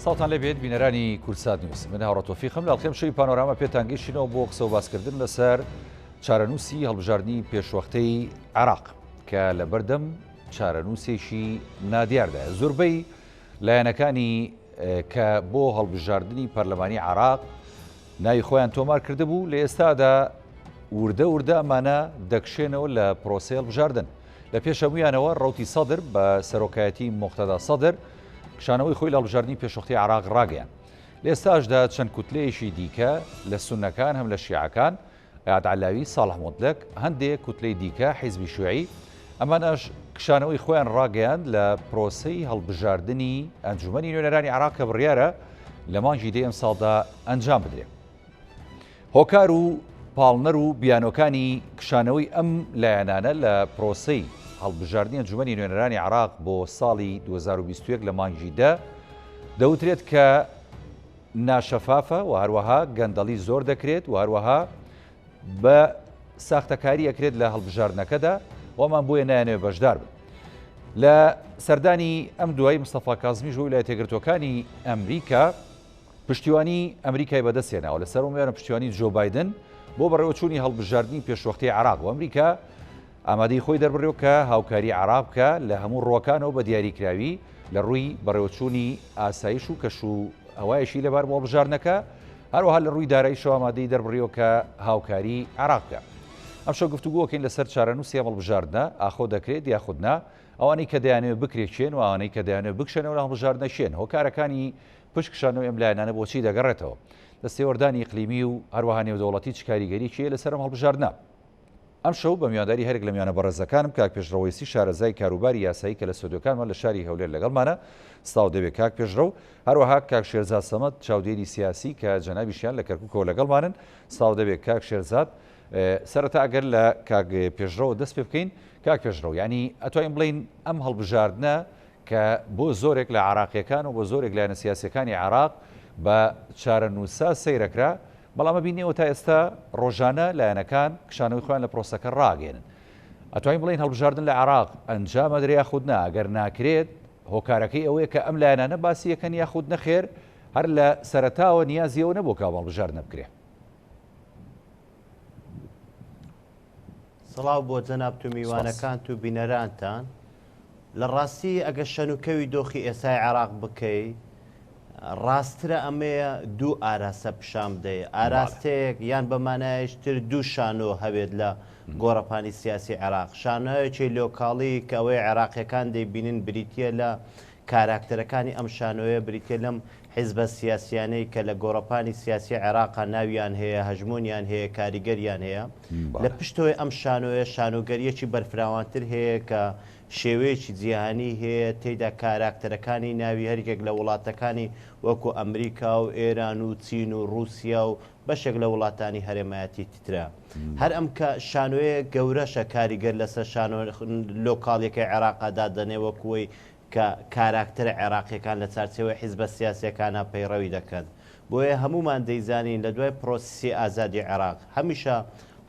ساڵتان لەبێت بینەرانی کورسات نیوز من هاوڕەتۆفیقم لە ئەڵقەم شەوی پانۆراما پێتانگەیشتینەوە بۆ قسە و باسکردن لەسەر چارەنووسی هەڵبژاردننی پێشوەختەی عێراق کە لە بەردەم چارەنووسێکی نادیاردایە. زۆربەی لایەنەکانی کە بۆ هەڵبژاردننی پەرلەمانی عێراق ناوی خۆیان تۆمار کردهبوو لە ئێستادا وردە ئەمانە دەکشێنەوە لە پرۆسەی هەڵبژاردن. لە پێشەمویانەوە ڕەوتی سەدر بە سەرۆکایەتی موقتەدا سەدر کشانەوەی خۆی لە هەڵبژاردننی پێشوەختی عێراق ڕاگەیان. لە ئێستاشدا چەند کوتلەیەشی دیکە لە سونەکان هەم لە شیعەکان ئایاد عەلاوی، ساڵح مۆتلەک، هەندێک کوتلەی دیکە حیزبی شوێعی ئەمانەش کشانەوەی خۆیان ڕاگەیاند لە پرۆسەی هەڵبژاردننی ئەنجومەنی نوێنەرانی عێراق کە بڕیارە لە مانگی دێ ئەم ساڵدا ئەنجام بدرێت. هۆکار و پاڵنەر و بیانۆکانی کشانەوەی ئەم لایەنانە لە پرۆسەی هەڵبژاردننی ئەنجومەنی نوێنەرانی عێراق بۆ ساڵی 2021 لە مانگی دە دەوترێت کە ناشەفافە و هەروەها گەندەڵی زۆر دەکرێت و هەروەها بە ساختەکاری ئەکرێت لە هەڵبژاردنەکەدا وەمان بۆیە نایانەوێت بەشدار بن. لە سەردانی ئەم دوای مستەفا کازمیش و ویلایەتە یەکگرتووەکانی ئەمریکا پشتیوانی ئەمریکای بەدەستێناوە لەسەر ومێرە پشتیوانی جۆ بایدن بۆ بەڕێوەچوونی هەڵبژاردننی پێشوەختی عێراق و ئەمریکا ئامادەی خۆی دەربڕێەوە کە هاوکاری عێراق بکە لە هەموو ڕۆکانەوە بە دیاریکراوی لە ڕووی بەڕێوەچوونی ئاسایش و کەش و ئەوایشی لەبار بۆ هەڵبژاردنەکە هەروەها لە ڕووی داراییشەوە ئامادەی دەربڕێەوە کە هاوکاری عێراق بکە. ئەمشەو گفتوگۆکەین لەسەر چارەنووسی هەڵبژاردنە ئاخۆ دەکرێت یاخودنا ئەوانەی کە دەیانەوێت بکرێکێن و ئەوانەی کە دەیانەوێت بکشێنەوە لە هەڵبژاردنە شێن. هۆکارەکانی پشکشانەوەی ئەم لایەنانە بۆچی دەگەڕێتەوە؟ دەستێوەردانی ئیقلیمی و هەروەها نێودەوڵەتی چ کاریگەریەکیە لەسەر هەڵبژاردنە. ئەم شەو بە میوانداری هەرێک لە میوانە بەڕێزەکانم کاک پێشڕەوەیسی شارەزای کاروباری یاسایی کە لە سودۆکانمان لە شاری هەولێر لەگەڵمانە ستاو دەبێت کاک پێشڕە و هەروەها کاک شێرزاد سەمەد چاودێری سیاسی کە جەنابیشیان لە کەرکووکەوە لەگەڵمانن. ستاو دەبێت کاک شێرزاد. سەرەتا ئەگەر لە کاک پێشڕەوە دەست پێ بکەین کاک پێشڕەوە، یعنی ئەتوانین بڵین ئەم هەڵبژاردنە کە بۆ زۆرێک لە عێراقیەکان و بۆ زۆرێک لایەنە سیاسیەکانی عێراق بە چارەنووسا سەیرەکرا، بەڵام بینیەوە تا ئێستا ڕۆژانە لایەنەکان کشانەوەی خۆیان لە پرۆسەکە ڕاگەێنن. ئەتوانین بڵین هەڵبژاردن لە عێراق ئەنجامە درێ یاخودنا ئەگەر ناکرێت هۆکارەکەی ئەوەیە کە ئەم لایەنانە باسی یەکەن یاخود نەخێر هەر لە سەرەتاوە نیازیەوە نەبوو کە هەڵبژاردنە بکرێت. سڵاو بۆ جەناب تو میوانەکان و بینەرانتان. لە ڕاستی ئەگە شەنوکەوی دۆخی ئێسای عێراق بکەی ڕاسترە ئەمەیە دوو ئاراسە پیشام بدەیە، ئاراستەیەک یان بەمانایشتر دوو شانۆ هەبێت لە گۆڕەپانی سیاسی عێراق. شانۆیەکی لۆکاڵی کە ئەوەی عێراقیەکان دەیبینن بریتە لە کاراکتەرەکانی ئەم شانۆیە بریتە لەم حیزبە سیاسیانەی کە لە گۆڕەپانی سیاسی عێراقا ناویان هەیە، هەژمونیان هەیە، کاریگەریان هەیە. لە پشتەوەی ئەم شانۆیە شانۆگەریەکی بەرفراوانتر هەیە کە شێوەیەکی جیهانی هەیە، تێیدا کاراکتەرەکانی ناوی هەرێک لە وڵاتەکانی وەکو ئەمریکا و ئێران و چین و رووسیا و بەشێک لە وڵاتانی هەرێمایەتی ترا. هەر ئەم کە شانۆیە گەورەشە کاریگەر لەسەر شانۆ لۆکاڵیەکەی عێراقادا دەنێ وەکوی کە کاراکتەرە عێراقیەکان لە چارچەوەی حیزبە سیاسیەکانە پەیڕەوی دەکەن. بۆیە هەمومان دەیزانین لە دوای پرۆسسی ئازادی عێراق هەمیشە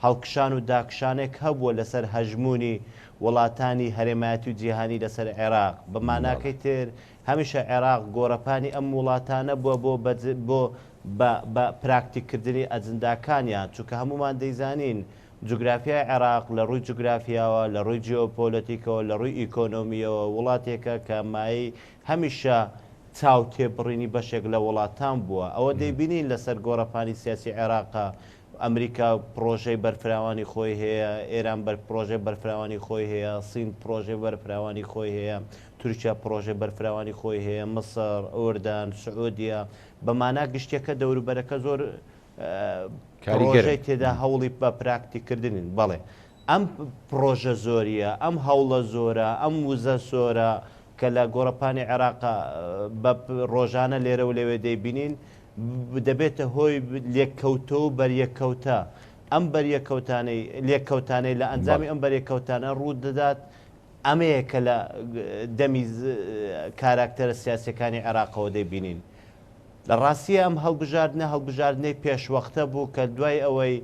هەڵکشان و داکشانێک هەبووە لەسەر هەژمونی وڵاتانی هەرێمایەتی و جیهانی لەسەر عێراق. بەماناکەی تر هەمیشە عێراق گۆڕەپانی ئەم وڵاتانە بووە بۆ بە پراکتیکردنی ئەجنداکانیان، چونکە هەمومان دەیزانین جوگرافیای عێراق لە ڕووی جوگرافیاوە، لە ڕووی جیۆپۆلۆتیکەوە، لە ڕووی ئیکۆنۆمیەوە وڵاتێکە کە مای هەمیشە چاو تێبڕینی بەشێک لە وڵاتان بووە. ئەوە دەیبینین لەسەر گۆڕەپانی سیاسی عێراقا ئەمریکا پرۆژەی بەرفراوانی خۆی هەیە، ئێران پرۆژەی بەرفراوانی خۆی هەیە، سین پرۆژەی بەرفراوانی خۆی هەیە، تورکیا پرۆژەی بەرفراوانی خۆی هەیە، مەسەر، ئۆردان، سعودیا. بەمانا گشتێکە دەوروبەرەکە زۆر پرۆژەی تێدا هەوڵی بە پراکتیکردنین. بەڵێ ئەم پرۆژە زۆریە، ئەم هەوڵە زۆرە، ئەم وزە زۆرە کە لە گۆڕەپانی عێراقا بە ڕۆژانە لێرە و لەوێ دەیبینین دەبێتە هۆی لێککەوتە و بەریەکەوتە. ئەم بەریەکەوتانەی لێککەوتانەی لە ئەنجامی ئەم بەریەکەوتانە ڕوو دەدات ئەمەیە کە لە دەمی کاراکتەرە سیاسەکانی عێراقەوە دەیبینین. لە ڕاستی ئەم هەڵبژاردنە هەڵبژاردنەی پێشوەختە بوو کە دوای ئەوەی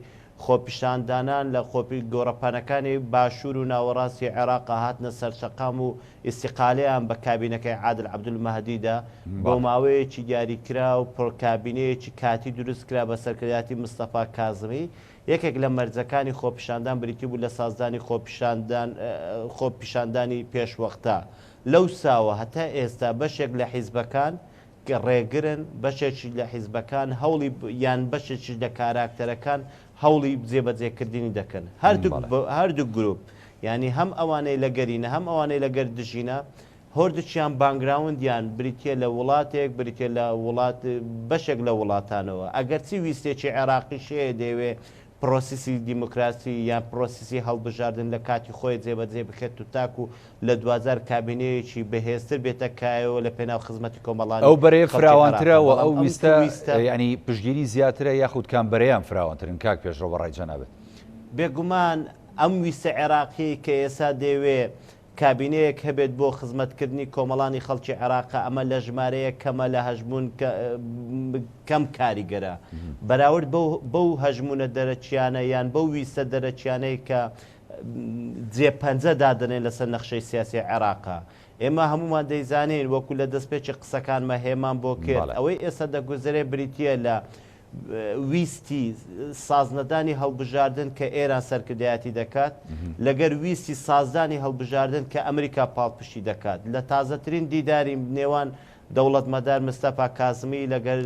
خۆپیشاندانان لە گۆڕەپانەکانی باشوور و ناوەڕاستی عێراق هاتنە سەرچەقام و ئیستیقالیان بە کابینەکەی عادل عەبدولمەهدیدا بۆ ماوەیەکی دیاریکرا و پڕکابینەیەکی کاتی دروست کرا بە سەرکردایەتی مستەفا کازمی. یەکێک لە مەرجەکانی خۆپیشاندان بریتی بوو لە سازدانی خۆپیشاندانی پێشوەختە. لەو ساوە هەتا ئێستا بەشێک لە حیزبەکان کە ڕێگرن، بەشێکی لە حیزبەکان هەوڵی یان بەشێکی لە کاراکتەرەکان هەوڵی جێبەجێکردنی دەکەن. هەردوو گروپ، ینی هەم ئەوانەی لە گەرینە هەم ئەوانەی لە گەر دژینە، هۆردوچیان بانگراوندیان بریتە لە وڵاتێک، بریتە لە وڵات بەشێک لە وڵاتانەوە. ئەگەرچی ویستێکی عێراقی شەیە دەیوێ پرۆسیسی دیموکراسی یان پرۆسیسی هەڵبژاردن لە کاتی خۆی جێبەجێ بکرێت و تاکو لە 2000 کابینەیەکی بەهێزتر بێتە کایەوە لە پێناو خزمەتی کۆمەڵانی ئەو بەرەیە فراوانترەوە ئەو ویستە ینی پشگیری زیاترە یاخود کامبەرەیان فراوانترن کاک پێشڕۆ بەڕای جەنابێت. بێگومان ئەم ویستە عێراقی کە ئێستا دەیوێ کابینەیەک هەبێت بۆ خزمەتکردنی کۆمەڵانی خەڵکی عێراقا، ئەمە لە ژمارەیە کەمە لە هەژمون کەم کاریگەرە بەراورد بەو هەژمونە دەرەچیانە یان بەو ویستە دەرەچیانەی کە جێپەنجە دادنێن لەسەر نەخشەی سیاسی عێراقا. ئێمە هەمومان دەیزانین وەکو لە دەستپێکی قسەکانمە هێمان بۆ کرد. ئەوەی ئێستا دەگوزارێ بریتە لە ویستی سازنەدانی هەڵبژاردن کە ئێران سەرکردایەتی دەکات لەگەر ویستی سازدانی هەڵبژاردن کە ئەمریکا پاڵپشتی دەکات. لە تازەترین دیداری نێوان دەوڵەتمەدار مستەفا کازمی لەگەر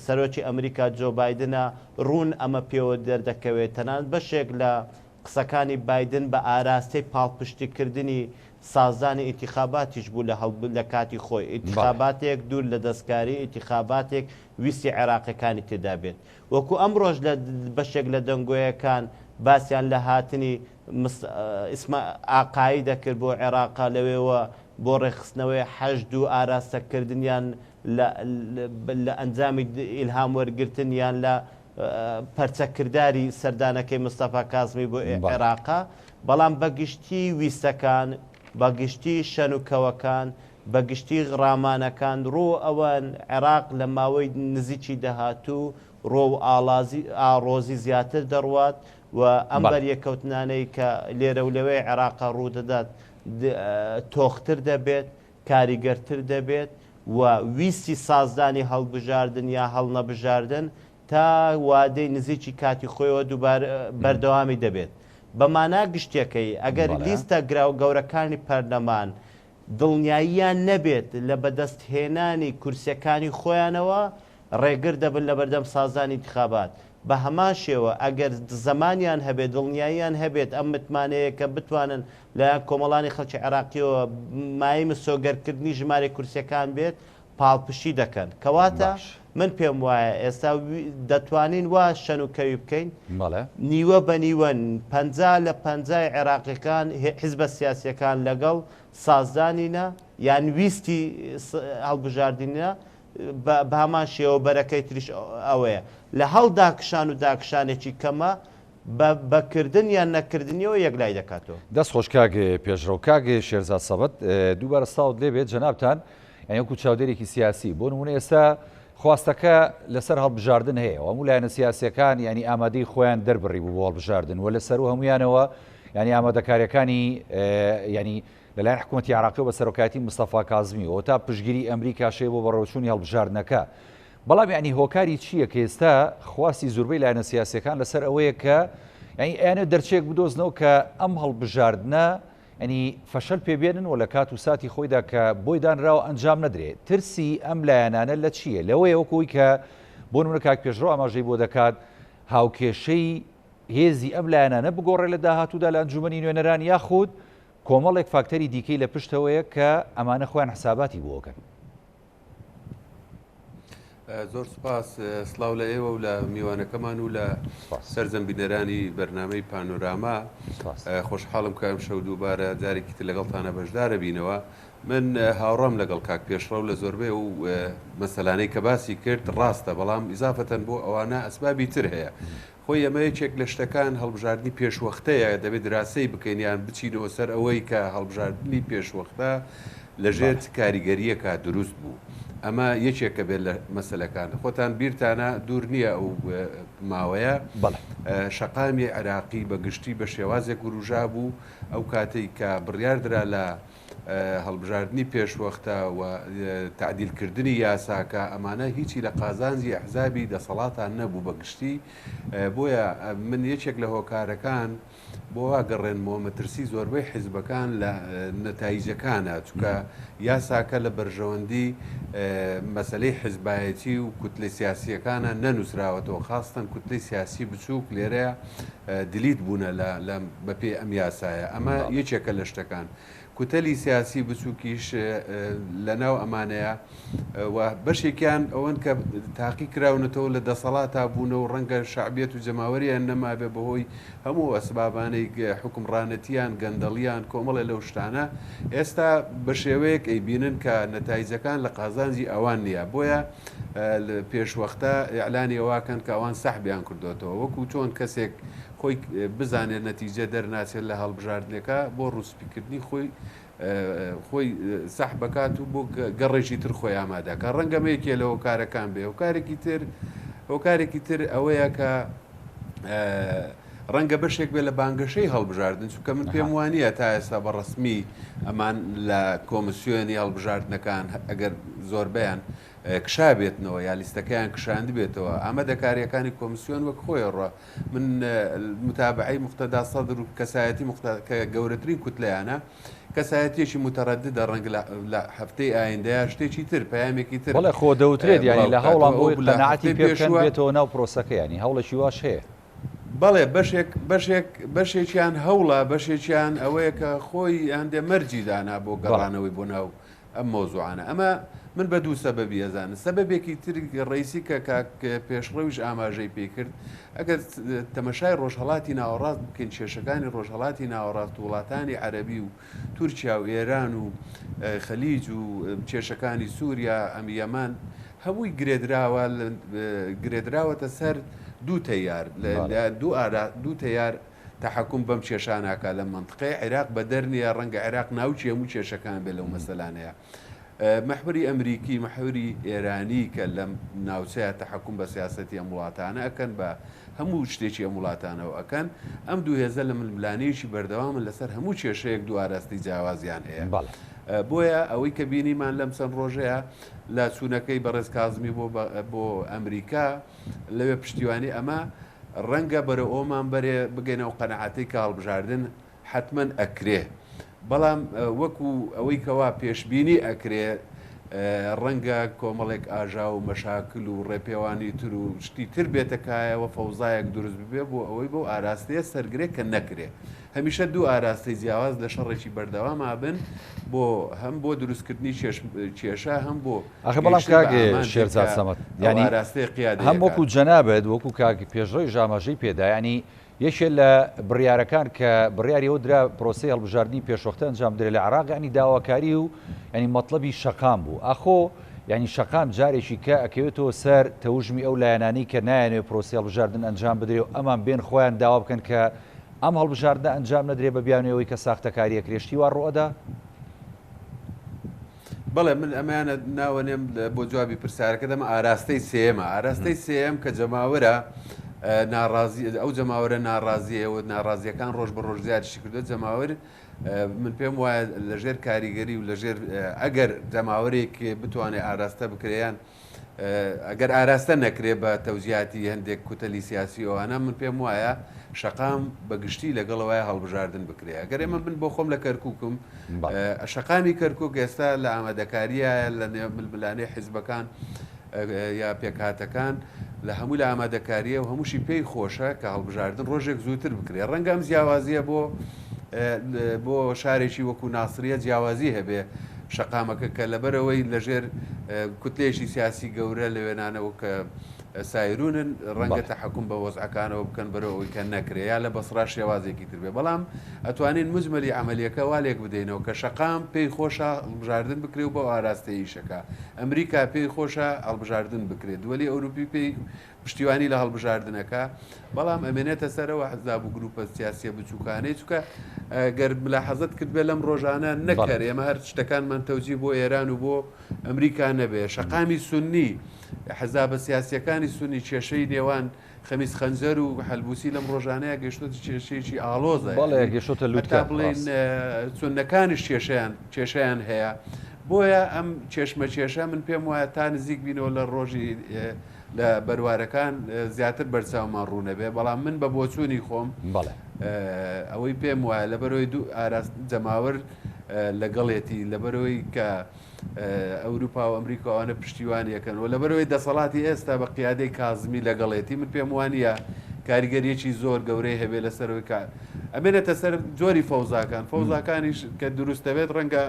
سەرۆکی ئەمریکا جۆ بایدنە ڕوون ئەمە پێوە دەردەکەوێت. تەنانەت بەشێک لە قسەکانی بایدن بە ئاراستەی پاڵپشتیکردنی سازانی ئینتیخاباتیش بوو لە کاتی خۆی. ئینتیخاباتێک دوور لە دەستکاری، ئینتیخاباتێک ویستی عێراقیەکانی تێدا بێت. وەکو ئەمڕۆژ لە بەشێک لە دەنگۆیەکان باسییان لە هاتنی ئاقایی دەکرد بۆ عێراقا لەوێەوە بۆ ڕێخستنەوەی حەشد و ئاراستەکردنیان لە ئەنجامی ئیلهام وەرگرتن یان لە پەرچەکردداری سەردانەکەی مستەفا کازمی بۆ عێراقا. بەڵام بەگشتی ویستەکان، بەگشتی شەنوکەوەکان، بەگشتی ڕامانەکان ڕۆ ئەوەن عێراق لە ماوەی نزیکی دەهاتوو ڕۆ و ئاڕۆزی زیاتر دەڕوات و ئەم بەریەکەوتنانەی کە لێرە و لەوەی عێراقا ڕوودەدات تۆختر دەبێت، کاریگەرتر دەبێت و ویستی سازدانی هەڵبژاردن یا هەڵنەبژاردن تا وادەی نزیکی کاتی خۆیەوە دووبارە بەردەوامی دەبێت. بەمانا گشتەکەی ئەگەر لیستە گەورەکانی پەرلەمان دڵنیاییان نەبێت لە بەدەستهێنانی کورسەکانی خۆیانەوە ڕێگر دەبن لە بەردەم سازانی انتخابات. بە هەمان شێوە ئەگەر زەمانیان هەبێت دڵنیاییان هەبێت ئەم متمانەیە کە بتوانن لەیان کۆمەڵانی خەڵکی عێراقیەوە مای مسۆگەرکردنی ژمارە کورسەکان بێت پاڵپشی دەکەن. کەواتە من پێم وایە ئێستا دەتوانین وا شەنوکەوی بکەین نیوە بە نیوەن 50 لە 50 عێراقیەکان حیزبە سیاسیەکان لەگەڵ سازدانینە یان ویستی هەڵبژاردنە بە هەمان شێوە بەرەکەی تریش ئەوەیە لە هەڵداکشان و داکشانێکی کەمە بەکردن یان نەکردنیەوە یەکلای دەکاتەوە. دەست خۆش کاگە پێشڕەو کاگە شێرزاد سەبەت دووبارە ساوت لێبێت جەنابتان یانکو چاودێرێکی سیاسی بۆ نمونە ئێستا خواستەکە لەسەر هەڵبژاردن هەیە و هەموو لایەنە سیاسیەکان ینی ئامادەی خۆیان دەربڕی بوو بۆ هەڵبژاردن و لەسەر و هەمویانەوە ینی ئامادەکاریەکانی ینی لەلایەن حکوومەتی عێراقی و بە سەرۆکایەتی مستەفا کازمی و تا پشگیری ئەمریکا شێ بۆ بەڕێوەچوونی هەڵبژاردنەکە. بەڵام ینی هۆکاری چییە کە ئێستا خواستی زۆربەی لایەنە سیاسیەکان لەسەر ئەوەیە کە ینی ئەیانێت دەرچێک بدۆزنەوە کە ئەم هەڵبژاردنە ینی فەشەل پێبێنن و لە کات و ساتی خۆیدا کە بۆی دانراوە ئەنجام نەدرێت. ترسی ئەم لایەنانە لە چییە؟ لەوەیە وەکوی کە بۆ نمونە کاک پێشڕۆ ئاماژەی بۆ دەکات هاوکێشەی هێزی ئەم لایەنانە بگۆڕێ لە داهاتوودا لە ئەنجومەنی نوێنەران یاخود کۆمەڵێک فاکتەری دیکەی لە پشتەوەیە کە ئەمانە خۆیان حساباتی بۆکەن. زۆر سپاس سلااو لە ئێوە و لە میوانەکەمان و لە سەرزەمبینەرانی بەرنامەی پانۆراما خۆشحاڵم کە ئەم شەو دووبارە جارێکی تر لەگەڵتانە بەشدارە بینەوە. من هاوڕام لەگەڵ کاک پێشڕە و لە زۆربەی و مەسەلانەی کە باسی کرد ڕاستە، بەڵام ئیزافەتەن بۆ ئەوانە ئەسبابی تر هەیە. خۆی ئەمە یەکێک لە شتەکان هەڵبژاردننی پێشوەختەیە دەبێت دراسی بکەین یان بچینەوە سەر ئەوەی کە هەڵبژاردننی پێشوەختە لەژێر کاریگەریەکە دروست بوو. ئەمە یەکێکە بێت لە مەسلەکان خۆتان بیرتانە دوور نییە ئەو ماوەیە شەقامی عراقی بەگشتی بە شێوازێک وروژا بوو ئەو کاتێک کە بڕیاردرا لە هەڵبژاردننی پێشوەختە و تعدیلکردنی یاساکە ئەمانە هیچی لە قازانجی ئەحزابی دەسەڵاتان نەبوو بەگشتی بۆیە من یەکێک لە هۆکارەکان بۆ واگەڕێنمەوە مەترسی زۆربەی حیزبەکان لە نەتایجەکانە چونکە یاساکە لە بەرژەوەندی مەسلەی حیزبایەتی و کوتلەی سیاسیەکانە نەنووسراوەتەوە خاستن کوتلەی سیاسی بچووک لێرەیە دلیت بوونە بەپێ ئەم یاسایە ئەمە یەکێکە لە شتەکان کوتەلی سیاسی بچووکیش لەناو ئەمانەیە و بەشێکیان ئەوەن کە تاقی کراونەتەوە لە دەسەڵاتا بوونە و ڕەنگە شعبیەت و جەماوەریان نەمابێ بەهۆی هەموو ئەسبابانەی حکومڕانەتیان گەندەڵیان کۆمەڵێ لەو شتانە ئێستا بە شێوەیەک ئەیبینن کە نەتایجەکان لە قازانجی ئەوان نییە بۆیە پێشوەختە ئیعلانی ئەواکەن کە ئەوان سەحبیان کردوێتەوە وەکو چۆن کەسێک خۆی بزانێت نەتیجە دەرناچێت لە هەڵبژاردنەکە بۆ ڕووسپیکردنی خۆی سەح بکات و بۆ گەڕێکی تر خۆی ئامادەکە ڕەنگەمەیەکێ لە هۆکارەکان بێ هۆکارێکی تر ئەوەیە کە ڕەنگە بەشێک بێ لە بانگەشەی هەڵبژاردن چونکە من پێم وانە تا ئێستا بە ڕسمی ئەمان لە کۆمسیۆنی هەڵبژاردنەکان ئەگەر زۆربیان کشابێتنەوە یا لیستەکەیان کشاند بێتەوە ئەمە دەکاریەکانی کۆمسیۆن وەک خۆیڕە من متابعی مختەدا سەدر و کەسایەتی کە گەورەترین کوتلەیانە کەسایەتێکی متەڕەددە ڕەنگ لە هەفتەی ئایندەیە شتێکی تر پامێکی تر بەڵێ خۆ دەوترێت ینی لە هەوڵان بۆی قەناعەتی پێشکەن بێتەوە ناو پرۆسەکە ینی هەوڵێکی واش هەیە بەڵێ بەشێکیان هەوڵە بەشێکیان ئەوەیە کە خۆی هەندێ مەرجی دانا بۆ گەڕانەوەی بۆ ناو ئەم مۆزوعانە ئەمە من بە دوو سەبەبی ئەزانم سەبەبێکی تر ڕئیسی کە پێشڕەویش ئاماژەی پێکرد ئەگەر تەمەشای ڕۆژهەڵاتی ناوەڕاست بکەین کێشەکانی ڕۆژهەڵاتی ناوەڕاست وڵاتانی عەرەبی و تورکیا و ئێران و خەلیج و کێشەکانی سووریا ئەم یەمان هەمووی گرێدراوەتە سەر دوو تەیار دوو تەیار تحکم بەم کێشاناکە لە منطقەی عێراق بە دەرنیە ڕەنگە عێراق ناوچی هەموو کێشەکان بێ لەو مەسەلانەیە محوری ئەمریکی محوری ئێرانی کە لە ناوچەیە تحکم بە سیاسەتی ئەم وڵاتانە ئەکەن بە هەموو شتێکی ئەم وڵاتانەوە ئەکەن ئەم دوو هێزە لە ململانەیەکی بەردەوامن لەسەر هەموو کێشەیەک دوو ئاراستی جیاوازیان هەیە بۆیە ئەوەی کە بینیمان لەم چەند ڕۆژەیە لە چوونەکەی بەڕێز کازمی بۆ ئەمریکا لەوێ پشتیوانی ئەمە ڕەنگە بەرە ئۆمان بەرێ بگەینەوە قەنەعەتی کە هەڵبژاردن حتمما ئەکرێ بەڵام وەکو ئەوەی کەوا پێشببینی ئەکرێ ڕەنگە کۆمەڵێک ئاژا و مەشاکل و ڕێپێوانی تر و شتی تر بێتەکایەوە فەوزایەک دروست ببێ بۆ ئەوەی بۆ ئاراستەیە سەرگرێت کە نەکرێ هەمیشە دوو ئاراستی جیاواز لە شەڕێکی بەردەوام بن هەم بۆ دروستکردنی کێشە هەم بۆ بەڵام کاگێ شێرزاد سەمەد ینی ئاراستەی قیادە هەم وەکو جەنابێت وەکو کاگی پێشڕۆی ژاماژەی پێدا ینی یەکێک لە بڕیارەکان کە بڕیاریەوە درا پرۆسی هەڵبژاردننی پێشوەختە ئەنجام درێت لە عێراق ینی داواکاری و ینی مەطلبی شەقام بوو ئاخۆ ینی شەقام جارێکی کە ئەکەوێتەوە سەر تەوژمی ئەو لایەنانی کە نایەنێت پرۆسی هەڵبژاردن ئەنجام بدرێت و ئەمان بێن خۆیان داوا بکەن کە ئەم هەڵبژاردنە ئەنجام نەدرێت بە بیانەوەی کە ساختەکاریە کرێشتی وا ڕۆدا بەڵێ من ئەمانە ناوەنێم بۆ جوابی پرسیارەکە دەمە ئاراستەی سێمە ئاراستەی سێم کە جەماوەرە ئەو جەماوەرە ناڕازیەوە ناڕازیەکان ڕۆژ بە ڕۆژ زیاتری کردو جەماوەر من پێم وایە لەژێر کاریگەری و لەژێر ئەگەر جەماوەرێک بتوانێت ئاراستە بکرێیان ئەگەر ئاراستە نەکرێ بە تەوزیاتی هەندێک کوتەلی سیاسی ئەوانە من پێم وایە شەقام بەگشتی لەگەڵەوەی هەڵبژاردن بکرێ ئەگەر ئێمە بن بۆ خۆم لە کەرکووکم شەقامی کەرکک ئێستا لە ئامادەکاریە لە ململانەی حیزبەکان یا پێکهاتەکان لە هەموو لە ئامادەکاریە و هەمووشی پێی خۆشە کە هەڵبژاردن ڕۆژێک زووتر بکرێ ڕەنگە ئەم جیاوازیە بۆ شارێکی وەکو ناسریە جیاوازی هەبێ شەقامەکە کە لەبەرەوەی لەژێر کوتلێشی سیاسی گەورە لەوێنانەوە کە سایرونن ڕەنگە تەحکوم بە وەزعەکانەوە بکەن بەرەوەی کە نەکرێ یا لە بەسڕا شێوازێکی تر بێ بەڵام ئەتوانین مجمەلی عملیەکە والێک بدەینەوە کە شەقام پێی خۆشە هەڵبژاردن بکرێ و بە ئاراستەیشەکە ئەمریکا پێی خۆشە هەڵبژاردن بکرێت دووەلی ئەوروپی پشتیوانی لە هەڵبژاردنەکە بەڵام ئەمێنێتە سەرەوە حزاب و گروپە سیاسیە بچووکانەی چکە گەر ملاحەزت کرد بێ لەم ڕۆژانە نەکەر ئێمە هەر شتەکانمان تەوجی بۆ ئێران و بۆ ئەمریکا نەبێ شەقامی سونی حزابە سیاسیەکانی سونی کێشەی نێوان خەمیس خەنجەر و هەلبوسی لەم ڕۆژانەیە گەشتوتی کێشەیەکی ئالۆزە گەشتە لوتکە بڵێن چونەکانیش کێشەیان هەیە بۆیە ئەم چێشمە کێشە من پێم وایە تا نزیک بینەوە لە ڕۆژی لە بەروارەکان زیاتر بەرچاومان ڕوونە بێ بەڵام من بە بۆچوونی خۆم ئەوەی پێم وایە لەبەرەوەی دوو ئاراست جەماوەر لەگەڵێتی لەبەرەوەی کە ئەوروپا و ئەمریکاوانە پشتیوانیەکەن و لەبەرەوەی دەسەڵاتی ئێستا بە قیادەی کازمی لەگەڵێتی من پێم وانە کاریگەریەکی زۆر گەورەی هەبێ لەسەرەوەی کار ئەمێنێتە سەر جۆری فەوزاکانیش کە دروستە بێت ڕەنگە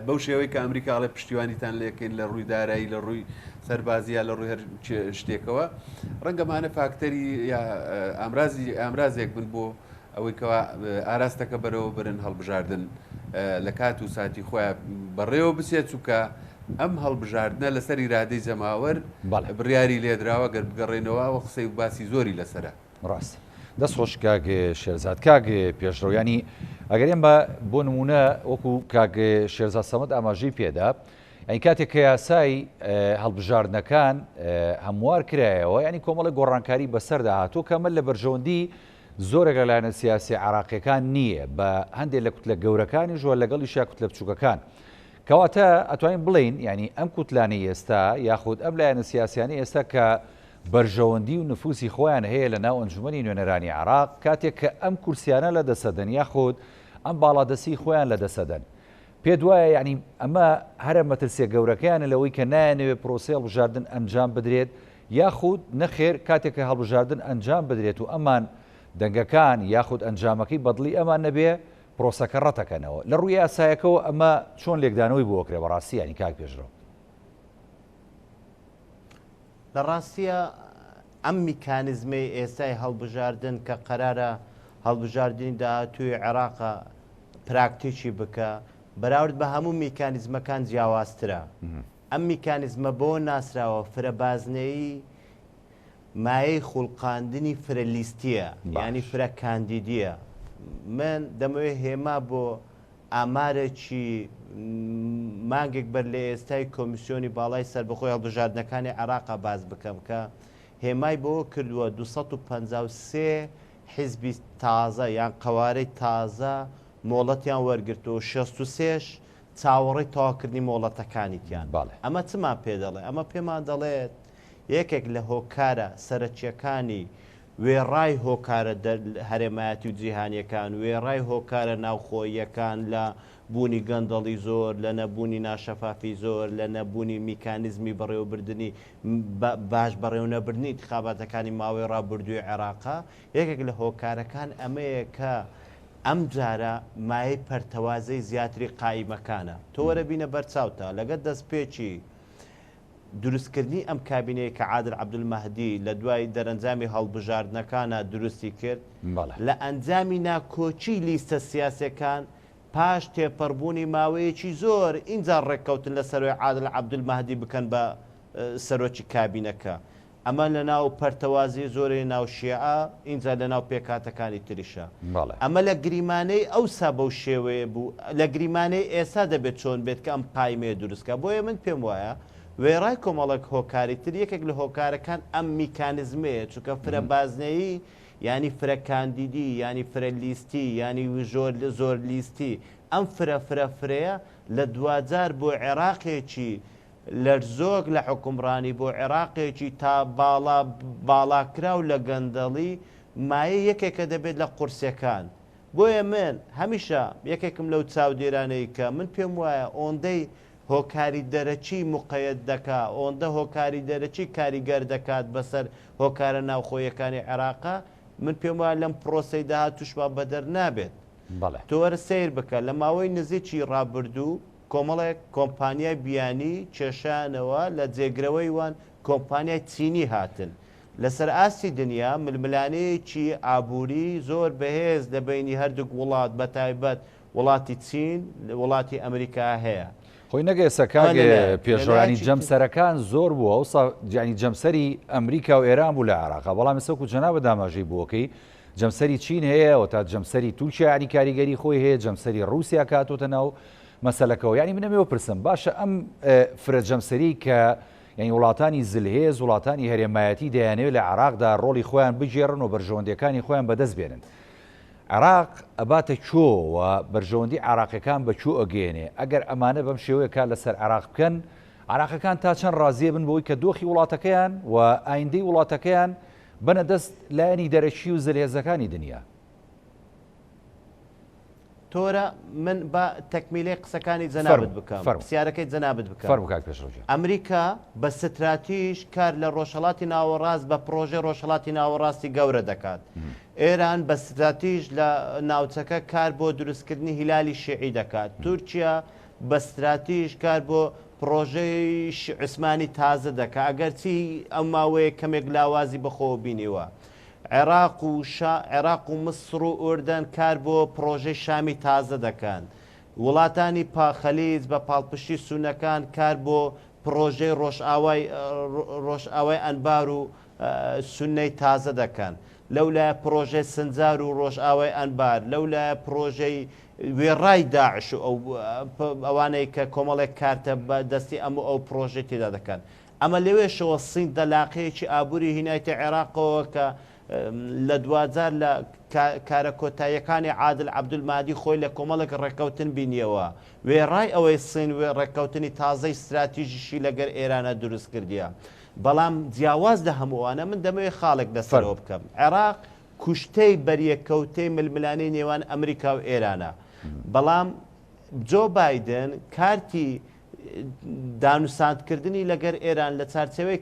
بەو شێوەی کە ئەمریکاڵێ پشتیوانیتان لێکەین لە ڕووی دارایی لە ڕووی سەربازیە لە ڕووی هەر شتێکەوە ڕەنگەمانە فاکتەری ئامرازێک بن بۆ ئەوەی کەوا ئاراستەکە بەرەوە برن هەڵبژاردن لە کات و ساتی خۆیان بەڕێوە بچێت چووکە ئەم هەڵبژاردنە لەسەر ئیرادەی جەماوەر بڕیاری لێدراوە گەر بگەڕێنەوە و قسەی و باسی زۆری لەسرە ڕاست دەست خۆش کاک شێرزاد کاک پێشڕۆیانی ئەگەر ئێم بۆ نمونە وەکو کاک شێرزاد سەمەد ئاماژەی پێدا ئەی کاتێک کە یاسای هەڵبژاردنەکان هەموار کرایەوە ینی کۆمەڵی گۆڕانکاری بەسەردا هاتوو کەمە لە بەرژەوەندی زۆرێک لەلایەنە سیاسی عراقیەکان نییە بە هەندێک لە کوتلە گەورەکانی ژوە لەگەڵی شا کوتلە بچووکەکان کەواتە ئەتوانین بڵین ینی ئەم کوتلانەی ئێستا یاخود ئەم لایەنە سیاسیانی ئێستا کە بەرژەوەندی و نفوسی خۆیان هەیە لە ناو ئەنجومەنی نوێنەرانی عراق کاتێک کە ئەم کورسیانە لە دەسەدەن یاخود ئەم باڵادەسی خۆیان لە دەسەدەن پێ دوایە ینی ئەمە هەرە مەترسیە گەورەکەیانە لەوەی کە نایەنەوێت پرۆسی هەڵبژاردن ئەنجام بدرێت یاخود نەخێر کاتێک کە هەڵبژاردن ئەنجام بدرێت و ئەمان دەنگەکان یاخود ئەنجامەکەی بەدڵی ئەمان نەبێ پرۆسەکە ڕەتەکەنەوە لە ڕووی یاسایەکەەوە ئەمە چۆن لێکدانەوەی بۆکرێ بەڕاستی ینی کاک پێشڕۆ لە ڕاستیە ئەم میکانیزمی ئێستای هەڵبژاردن کە قەرارە هەڵبژاردننی داهاتووی عێراقە پراکتیکی بکە بەراورد بە هەموو میکانیزمەکان جیاوازترە ئەم میکانیزمە بۆ ناسراوە فرەبازنەی مایەی خوڵقاندنی فرە لیستیە ینی فرە کاندیدیە من دەمەوێت هێما بۆ ئامارێکی مانگێک بەر لە ئێستای کۆمیسیۆنی باڵای سەربەخۆی هەڵبژاردنەکانی عێراقا باز بکەم کە هێمای بۆ کردووە 253 حیزبی تازە یان قەوارەی تازە مۆڵەتیان وەرگرتەوە 63 چاوەڕێی تەواوکردنی مۆڵەتەکانیتیان ئەمە چمان پێ دەڵێ ئەمە پێمان دەڵێت یەکێک لە هۆکارە سەرەکیەکانی وێڕای هۆکارە هەرێمایەتی و جیهانیەکان وێڕای هۆکارە ناوخۆیەکان لە بوونی گەندەڵی زۆر لە نەبوونی ناشەفافی زۆر لە نەبوونی میکانیزمی بەڕێوەبردننی باش بەڕێوەنەبردنی انتخاباتەکانی ماوەی ڕابردووی عێراقا یەکێک لە هۆکارەکان ئەمەیە کە ئەم جارە مایەی پەرتەوازەی زیاتری قایمەکانە تۆ وەرە بینە بەرچاوتە لەگەڵ دەستپێکی دروستکردنی ئەم کابینەیە کە عادل عەبدولمەهدی لە دوای دەرەنجامی هەڵبژاردنەکانە دروستی کرد لە ئەنجامی ناکۆچی لیستە سیاسەکان پاش تێپەڕبوونی ماوەیەکی زۆر ئینجا ڕێککەوتن لە سەروی عادل عەبدولمەهدی بکەن بە سەرۆکی کابینەکە ئەمە لە ناو پەرتەوازی زۆری ناو شیعە اینجا لە ناو پێکاتەکانی تریشە ئەمە لە گریمانەی ئەوسا بەو شێوەیە بوو لە گریمانەی ئێستا دەبێت چۆن بێت کە ئەم قایمەیە دروستکە بۆیە من پێم وایە وێڕای کۆمەڵک هۆکاری تر یەکێک لە هۆکارەکان ئەم میکانیزمەیە چونکە فرە بازنەیی ینی فرە کاندیدی ینی فرە لیستی ینی زۆر لیستی ئەم فرەیە لە دوجار بۆ عێراقێکی لەرزۆک لە حکومڕانی بۆ عێراقێکی تا باڵاکرا و لە گەندەڵی مایە یەکێکە دەبێت لە قورسەکان بۆیە من هەمیشە یەکێکم لەو چاودێرانەی کە من پێم وایە ئۆندەی هۆکاری دەرەچی مقەیەت دەکا ئۆندە هۆکاری دەرەچی کاریگەر دەکات بەسەر هۆکارە ناوخۆیەکانی عێراقا من پێم وایە لەم پرۆسەی داهات توشمان بەدەر نابێت تۆ وەرە سیر بکە لە ماوەی نزیکی ڕابردوو کۆمەڵێک کۆمپانیای بیانی کێشانەوە لە جێگرەوەی وان کۆمپانیای چینی هاتن لەسەر ئاستی دنیا ململانەیەکی ئابووری زۆر بەهێز لە بینی هەردوو وڵات بە تایبەت وڵاتی چین وڵاتی ئەمریکا هەیە خۆی نەگەێسە کاگە پێشەوانی جەمسەرەکان زۆر بووە ئەوسا جانی جەمسەری ئەمریکا و ئێران بوو لە عێراقا بەڵام سەکو جەنابە داماژەی بووەکەی جەمسەری چین هەیە و تا جەمسەری تورکیا ینی کاریگەری خۆی هەیە جەمسەری رووسیا کاتۆتە ناو مەسەلەکەەوە ینی منەمەوە پرسم باشە ئەم فرە جەمسەری کە ینی وڵاتانی زلهێز وڵاتانی هەرێمایەتی دەیانەوێت لە عێراقدا ڕۆڵی خۆیان بگێڕن و بەرژەوەندەکانی خۆیان بەدەست بێنن عێراق ئەباتە چۆ و بەرژەوەندی عێراقیەکان بە چۆ ئەگەێنێ ئەگەر ئەمانە بەم شێوەیەکە لەسەر عێراق بکەن عێراقەکان تا چەند ڕازیە بن بۆی کە دۆخی وڵاتەکەیان و ئایندەی وڵاتەکەیان بنە دەست لایەنی دەرەشی و زلهێزەکانی دنیا. تۆرە من بە تەکمیلەی قسەکانی جەنابەت بکەم پرسیارەکەی جەنابەت بکەم ئەمریکا بە ستراتیژ کار لە ڕۆژهەڵاتی ناوەڕاست بە پرۆژەی ڕۆژهەڵاتی ناوەڕاستی گەورە دەکات. ئێران بە ستراتیژ لە ناوچەکە کار بۆ دروستکردنی هیلالی شیعی دەکات. تورکیا بە ستراتیژ کار بۆ پرۆژەی عوسمانی تازە دەکات ئەگەرچی ئەم ماوەیە کەمێک لاوازی بەخۆوە بینیوە. عێراق و مسر و ئوردن کار بۆ پرۆژەی شامی تازە دەکەن. وڵاتانی پاخەلیز بە پاڵپشتی سوونەکان کار بۆ پرۆژەی ڕۆژئاوای ئەنبار و سونەی تازە دەکەن. لەولایە پرۆژەی سنجار و ڕۆژئاوای ئەنبار لەولایە پرۆژەی وێڕای داعش و ئەوانەی کە کۆمەڵێک کارتە بە دەستی ئەو پرۆژەی تێدا دەکەن. ئەمە لەوێشەوە سین دەلاقەیەکی ئابووری هینایەتی عێراقەوە کە لە دوجار لە کارە کۆتاییەکانی عادل عەبدولمادی خۆی لە کۆمەڵێک ڕێکەوتن بینیەوە وێڕای ئەوەی سین ڕێکەوتنی تازەی استراتیژیشی لەگەر ئێرانە دروست کردیە. بەڵام جیاواز لە هەمووانە من دەمەوێت خاڵێک لەسەرەوە بکەم. عێراق کوشتەی بەریەکەوتەی ململانەی نێوان ئەمریکا و ئێرانە. بەڵام جۆ بایدن کارتی دانوساندکردنی لەگەر ئێران لە چارچەوەی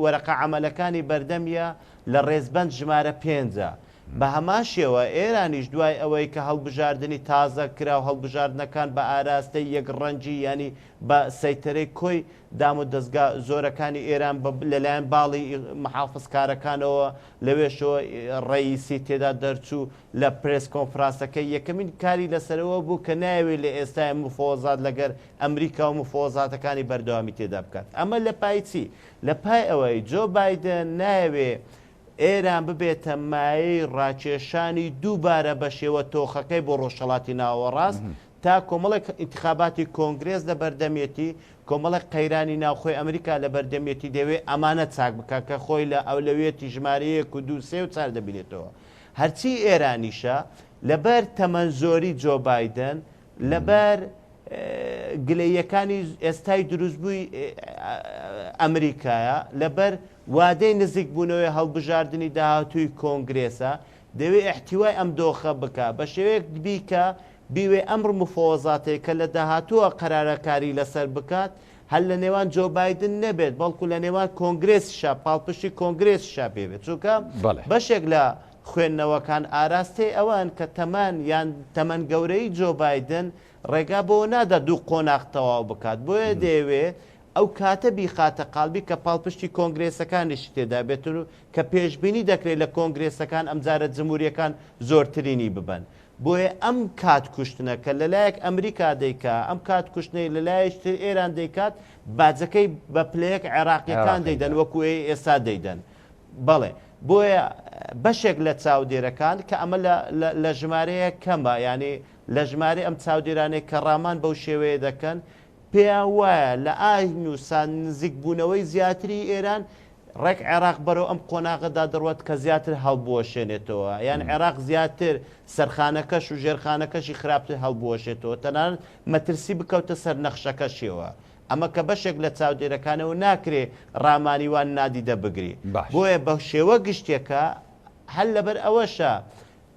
وەرەقە عەمەلەکانی بەردەمیە لە ڕێزبەند ژمارە 5 بە هەماشیەوە ئێرانیش دوای ئەوەی کە هەڵبژاردننی تازە کرا و هەڵبژاردنەکان بە ئاراستەی یەک ڕەنجی ینی بە سەیتەرەی کۆی دام و دەستگا زۆرەکانی ئێران لەلایەن باڵی محافظکارەکانەوە لەوێشەوە ڕئیسی تێدا دەرچوو لە پرێس کۆنفرانسەکەی یەکەمین کاری لەسەرەوە بوو کە ناوێت لە ئێستای مفۆزات لەگەر ئەمریکا و مفۆزاتەکانی بەردەوامی تێدا بکات. ئەمە لە پای چی؟ لە پای ئەوەی جۆ بایدن ناوێ ئێران ببێتە مایەی ڕاکێشانی دووبارە بە شێوە تۆخەکەی بۆ ڕۆژهەڵاتی ناوەڕاست تا کۆمەڵێک ئینتیخاباتی کۆنگرێز لە بەردەمێتی کۆمەڵێک قەیرانی ناوخۆی ئەمریکا لە بەردەمێتی دەوێت ئەمانە چاک بکە کە خۆی لە ئەولەوێتی ژمارەیەک و 2 و 4 دەبینێتەوە. هەرچی ئێرانیشە لەبەر تەمەنزۆری جۆ بایدن لەبەر گلەیەکانی ئێستای دروستبووی ئەمریکایە لەبەر وادەی نزیک بوونەوەی هەڵبژاردننی داهاتووی کۆنگرێسە دەوێت احتیوای ئەم دۆخە بکە بە شێوەیەک بیکە بیوێ ئەمر مفۆزاتێک کە لە داهاتووە قەرارەکاری لەسەر بکات هەل لە نێوان جۆ بایدن نەبێت بەڵکو لە نێوان کۆنگرێسیشا پاڵپشتی کۆنگرێسیشا پێبێت چونکە بەشێک لە خوێندنەوەکان ئاراستەی ئەوان کە تەمان یان تەمەن گەورەی جۆ بایدن ڕێگا بۆ نادا دوو قۆناغ تەواو بکات بۆیە دەیەوێت ئەو کاتە بیخاتە قالبی کە پاڵپشتی کۆنگرێسەکانیشی تێدا بێتن و کە پێشببینی دەکرێت لە کۆنگرێسەکان ئەمجارە جمهوریەکان زۆرترینی ببن. بۆیە ئەم کات کوشتنە کە لەلایەک ئەمریکا دەیکا ئەم کات کوشتنەی لەلایەشتر ئێران دەیکات باجەکەی بە پلەیەک عێراقیەکان دەیدەن وەکوێ ئێستا دەیدەن. بەڵێ بۆیە بەشێک لە چاودێرەکان کە ئەمە لە ژمارەیە کەمە ینی لە ژمارە ئەم چاودێرانەی کە ڕامان بەو شێوەیە دەکەن پێیان وایە لە ئاین و سان نزیک بوونەوەی زیاتری ئێران ڕێک عێراق بەرەو ئەم قۆناغەدا دەڕوات کە زیاتر هەڵبوەشێنێتەوە یان عێراق زیاتر سەرخانەکەش و ژێرخانەکەشی خراپتر هەڵبوەشێتەوە تەنان مەترسی بکەوتە سەر نەخشەکەشیەوە. ئەمە کە بەشێک لە چاودێرەکانەوە ناکرێ ڕامانیوان نادیدە بگری بۆیە بە شێوە گشتێکە هەل لەبەر ئەوەشە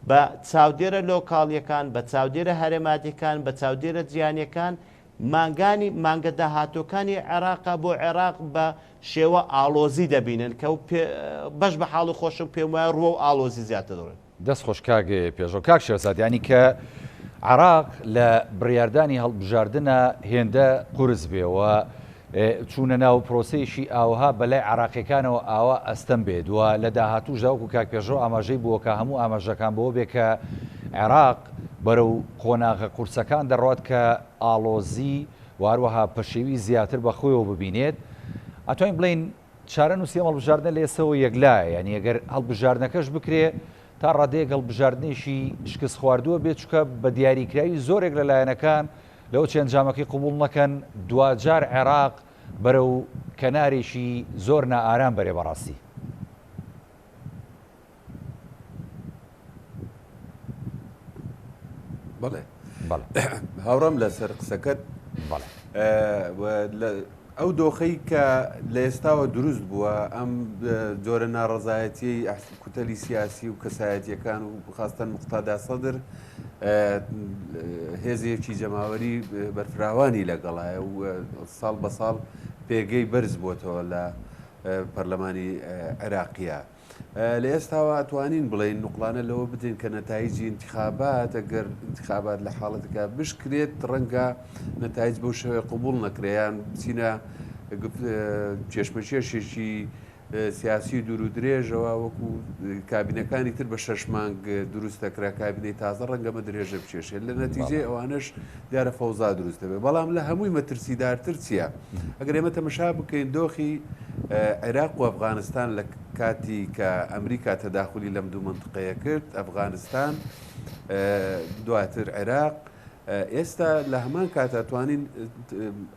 بە چاودێرە لۆکاڵیەکان بە چاودێرە هەرێماتیەکان بە چاودێرە جیهانیەکان مانگە داهاتۆکانی عێراقا بۆ عێراق بە شێوە ئالۆزی دەبینن کە بەش بە حاڵ و خۆش و پێم وایە ڕوە و ئالۆزی زیاتر دەڕێت. دەست خۆش کاگێ پێشەوە کاک شێرزاد ینی کە عێراق لە بڕیاردانی هەڵبژاردنە هێندە قورس بێەوە چوونە ناو پرۆسەیەشی ئاوها بەلای عراقیەکانەوە ئاوا ئەستەم بێت وە لە داهاتووشدا وەکو کاک پێشەوە ئاماژەی بووە کە هەموو ئاماژەکان بەوە بێ کە عێراق بەرەو قۆناغە قورسەکان دەڕات کە ئالۆزی واروەها پەشێوی زیاتر بە خۆیەوە ببینێت ئەتوانین بڵین چارە نووسی هەڵبژاردنە لە ئێسەوە یەکلایە یعنی ئەگەر هەڵبژاردنەکەش بکرێ تا ڕادەیەک هەڵبژاردنێکی شکست خواردووە بێت چکە بە دیاریکراوی زۆرێک لە لایەنەکان لەو چەندجامەکەی قبول نەکەن دوجار عێراق بەرەو کەنارێکی زۆر نائارام بەرێ بەڕاستی. بەڵێ هاوڕام لەسەر قسەکەت ئەو دۆخەی کە لە ئێستاوە دروست بووە ئەم جۆرە ناڕەزایەتی کوتەلی سیاسی و کەسایەتیەکان و بخواستن مقتادا سەدر هێزیەکی جەماوەری بەرفراوانی لەگەڵایە و ساڵ بە ساڵ پێگەی بەرز بووەتەوە لە پەرلەمانی عێراقیە. لە ئێستاوە ئەتوانین بڵێن نوقلانە لەوە بدەین کە نەتایجی انتخابات ئەگەر انتخابات لە حاڵەتەکە بشکرێت ڕەنگە نەتایج بەو شێوەیە قبول نەکرێیان بچینە چێشمەچێشێکی سیاسی دوور و درێژەوە وەکو کابینەکانی تر بە 6 مانگ دروست دەکرا کابینەی تازە ڕەنگەمە درێژە بچێشێت لە نەتیجێ ئەوانش دیارە فەوزا دروست دەبێت بەڵام لە هەمووی مەترسیدارتر چییە؟ ئەگەر ئێمە تەمەشا بکەین دۆخی عێراق و ئەفغانستان لە کاتی کە ئەمریکا تەداخلی لەم دوو منطقەیە کرد ئەفغانستان دواتر عێراق ئێستا لە هەمان کاتە توانین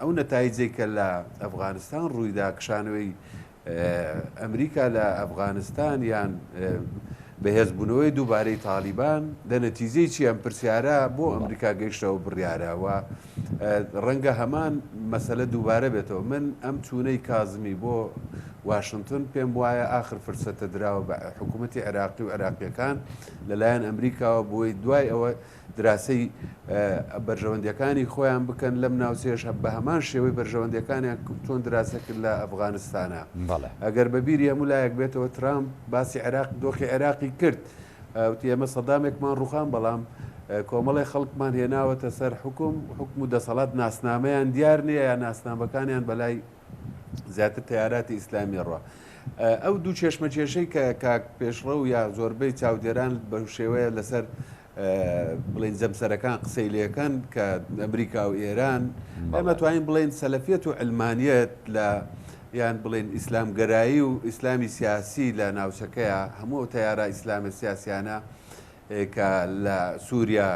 ئەو نەتایجێک کە لە ئەفغانستان ڕوویدا کشانەوەی ئەمریکا لە ئەفغانستان یان بەهێزبوونەوەی دووبارەی تالیبان لە نەتیجەی چی ئەم پرسیارە بۆ ئەمریکا گەیشتەوە بڕیارەوە ڕەنگە هەمان مەسەلە دووبارە بێتەوە. من ئەم چوونەی کازمی بۆ واشنگتن پێم وایە ئاخر فرسەتە دراوە بە حکوومەتی عێراقی و عێراقیەکان لەلایەن ئەمریکاوە بۆی دوای ئەوە دراسی بەرژەوەندەکانی خۆیان بکەن لەم ناوچەیەش بە هەمان شێوەی بەرژەوەندەکانیان چۆن دراسە کرد لە ئەفغانستانە. ئەگەر بەبیری هەموو لایەک بێتەوە ترامپ باسی عێراق دۆخی عێراقی کرد وتی ئەمە سەدامێکمان ڕوخان بەڵام کۆمەڵی خەڵکمان هێناوەتە سەر حکم و دەسەڵات ناسنامەیان دیار نییە یا ناسنامەکانیان بەلای زیاتر تیاراتی ئیسلامی ڕۆ. ئەو دوو چێشمەچێشەی کە کاک پێشڕە و یا زۆربەی چاودێران بە شێوەیە لەسەر بڵین زەمسەرەکان قسەی لەکەن کە ئەمریکا و ئێران ئەمە توانین بڵین سەلەفیەت و علمانیەت لە یان بڵین ئیسلامگەرایی و ئیسلامی سیاسی لە ناوچەکەیە هەموو تیارە ئیسلامی سیاسیانە کە لە سووریا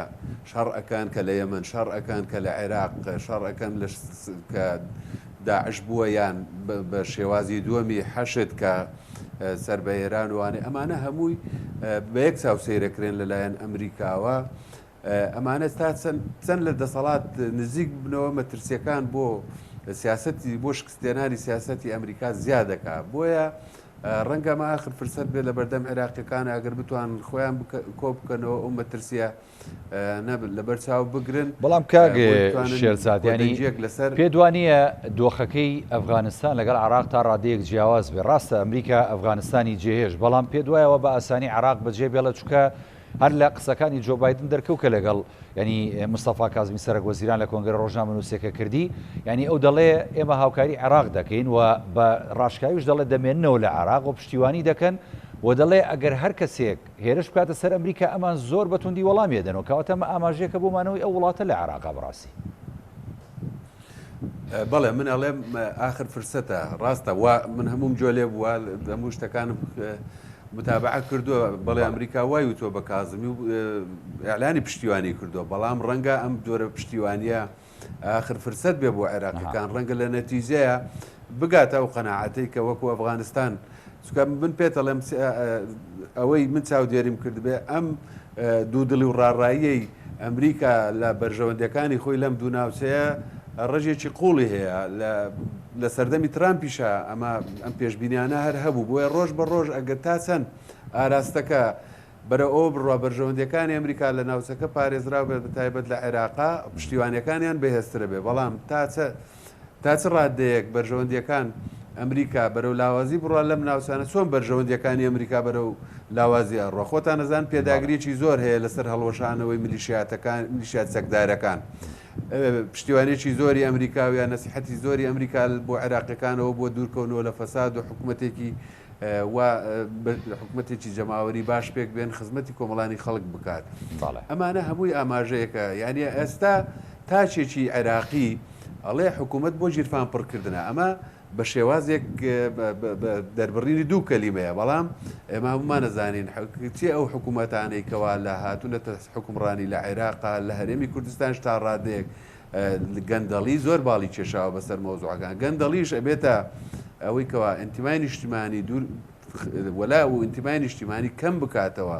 شەڕ ئەکان کە لە یەمەن شەڕ ئەکان کە لە عێراق شەڕ ئەەکەن کە داعش بووە یان بە شێوازی دووەمی حەشت کە سەر بە ئێران وانێ ئەمانە هەمووی بە یەک چاو سەیرەکرێن لەلایەن ئەمریکاوە ئەمانە تا چەند لە دەسەڵات نزیک بنەوە مەترسیەکان بۆ سیاسەتی بۆ شکستێنانی سیاسەتی ئەمریکا زیاد دەکات بۆیە ڕەنگە مە ئاخر فرسەت بێت لە بەردەم عێراقیەکان ئەگەر بتوان خۆیان کۆ بکەنەوە ئەو مەترسیە لەبەر چاو بگرن. بەڵام کاگێ شێرزادیانی لەسەر پێدوانیە دۆخەکەی ئەفغانستان لەگەڵ عراق تا ڕادەیەک جیاواز بێ ڕاستە ئەمریکا ئەفغانستانی جێهێش بەڵام پێدوایەوە بە ئاسانی عراق بەجێ بێڵە چکە هەر لە قسەکانی جۆ بایدن دەرکەوت کە لەگەڵ ینی مستەفا کازمی سەرۆک وەزیران لە کۆنگرە ڕۆژنامە نووسێکە کردی ینی ئەو دەڵێ ئێمە هاوکاری عێراق دەکەین و بە ڕاشکاویش دەڵێ دەمێننەوە لە عراق و پشتیوانی دەکەن و دەڵێ ئەگەر هەر کەسێک هێرش بکاتە سەر ئەمریکا ئەمان زۆر بەتوندی وەڵامی دەنەوە کەواتە ئاماژەیەکە بۆمانەوەی ئەو وڵاتە لە عێراقا بڕاستی. بەڵێ من ئەڵێم ئاخر فرسەتە ڕاستە من هەموم جۆ لێ بووە هەموو شتەکانم متابعە کردووە بەڵێ ئەمریکا وای وتۆ بە کازمی و ئەعلانی پشتیوانی کردووە بەڵام ڕەنگە ئەم جۆرە پشتیوانیە آخر فرسەت بێ بۆ عێراقیەکان ڕەنگە لە نەتیجەیە بگاتە ئەو قەناعەتەی کە وەکو ئەفغانستان چکە من پێتەڵێم ئەوەی من چاودێریم کرد بێ ئەم دوودڵی و ڕاڕاییەی ئەمریکا لە بەرژەوەندەکانی خۆی لەم دوو ناوچەیە ڕژێکی قوڵی هەیە لە سەردەمی ترامپیشە ئەمە ئەم پێشبینیانە هەر هەبوو بۆیە ڕۆژ بە ڕۆژ ئەگەر تا چەند ئاراستەکە بەرە ئەو بڕوا بەرژەوەندەکانی ئەمریکا لە ناوچەکە پارێزراو بێت بەتایبەت لە عێراقا پشتیوانیەکانیان بەهێزترە بێ بەڵام تا چ ڕادەیەک بەرژەوەندیەکان ئەمریکا بەرەو لاوازی بڕوا لەم ناوچانە چۆن بەرژەوەندیەکانی ئەمریکا بەرەو لاوازی ئەڕۆ خۆتان نەزان پێداگریی زۆر هەیە لەسەر هەڵوەشانەوەی میلیشیات سەکدارەکان پشتیوانێکی زۆری ئەمریکاویان نەسیحەتی زۆری ئەمریکا بۆ عێراقیەکانەوە بۆ دوورکەونەوە لە فەساد و حکوومەتێکی حکوومەتێکی جەماوەری باش پێک بێن خزمەتی کۆمەڵانی خەڵک بکات ئەمانە هەمووی ئاماژەیەەکە یعنی ئێستا تاچێکی عێراقی ئەڵێ حکوومەت بۆ ژیرفان پڕکردنە ئەمە بە شێوازێک دەربڕینی دوو کەلیمەیە بەڵام ئێمە هەمومان نەزانین چی ئەو حکوومەتانەی کەوا لە هاتوونەتە حکومڕانی لە عێراقا لە هەرێمی کوردستانش تا ڕادەیەک گەندەڵی زۆر باڵی کێشاوە بەسەر مۆزوعەکان گەندەڵیش ئەبێتە ئەوەی کەوا ئەنتیمای نیشتیمانی دوور وەلا و ئینتیمای نیشتیمانی کەم بکاتەوە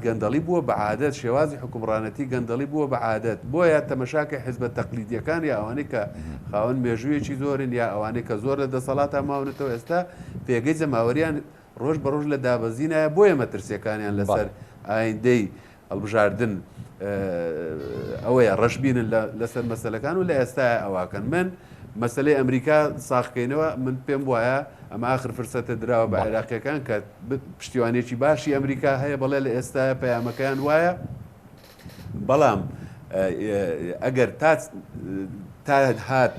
گەندەڵی بووە بە عادەت شێوازی حکومڕانەتی گەندەڵی بووە بە عادەت بۆیە تەمەشاکە حیزبە تەقلیدیەکان یا ئەوانەی کە خاوەن مێژوویەکی زۆرن یا ئەوانەی کە زۆر لە دەسەڵاتە ماونێتەوە ئێستا پێگەی جەماوەریان ڕۆژ بە ڕۆژ لە دابەزینایە بۆیە مەترسیەکانیان لەسەر ئایندەی هەڵبژاردن ئەوەیە ڕەشببینن لەسەر مەسەلەکان و لە ئێستا ئەواکەن من مەسلەی ئەمریکا ساخکەینەوە من پێم وایە ئەمە آخر فرسەتە دراوە بە عێراقیەکان کە پشتیوانێکی باشی ئەمریکا هەیە بەڵێ لە ئێستا پەیامەکەیان وایە بەڵام ئەگەر تا هات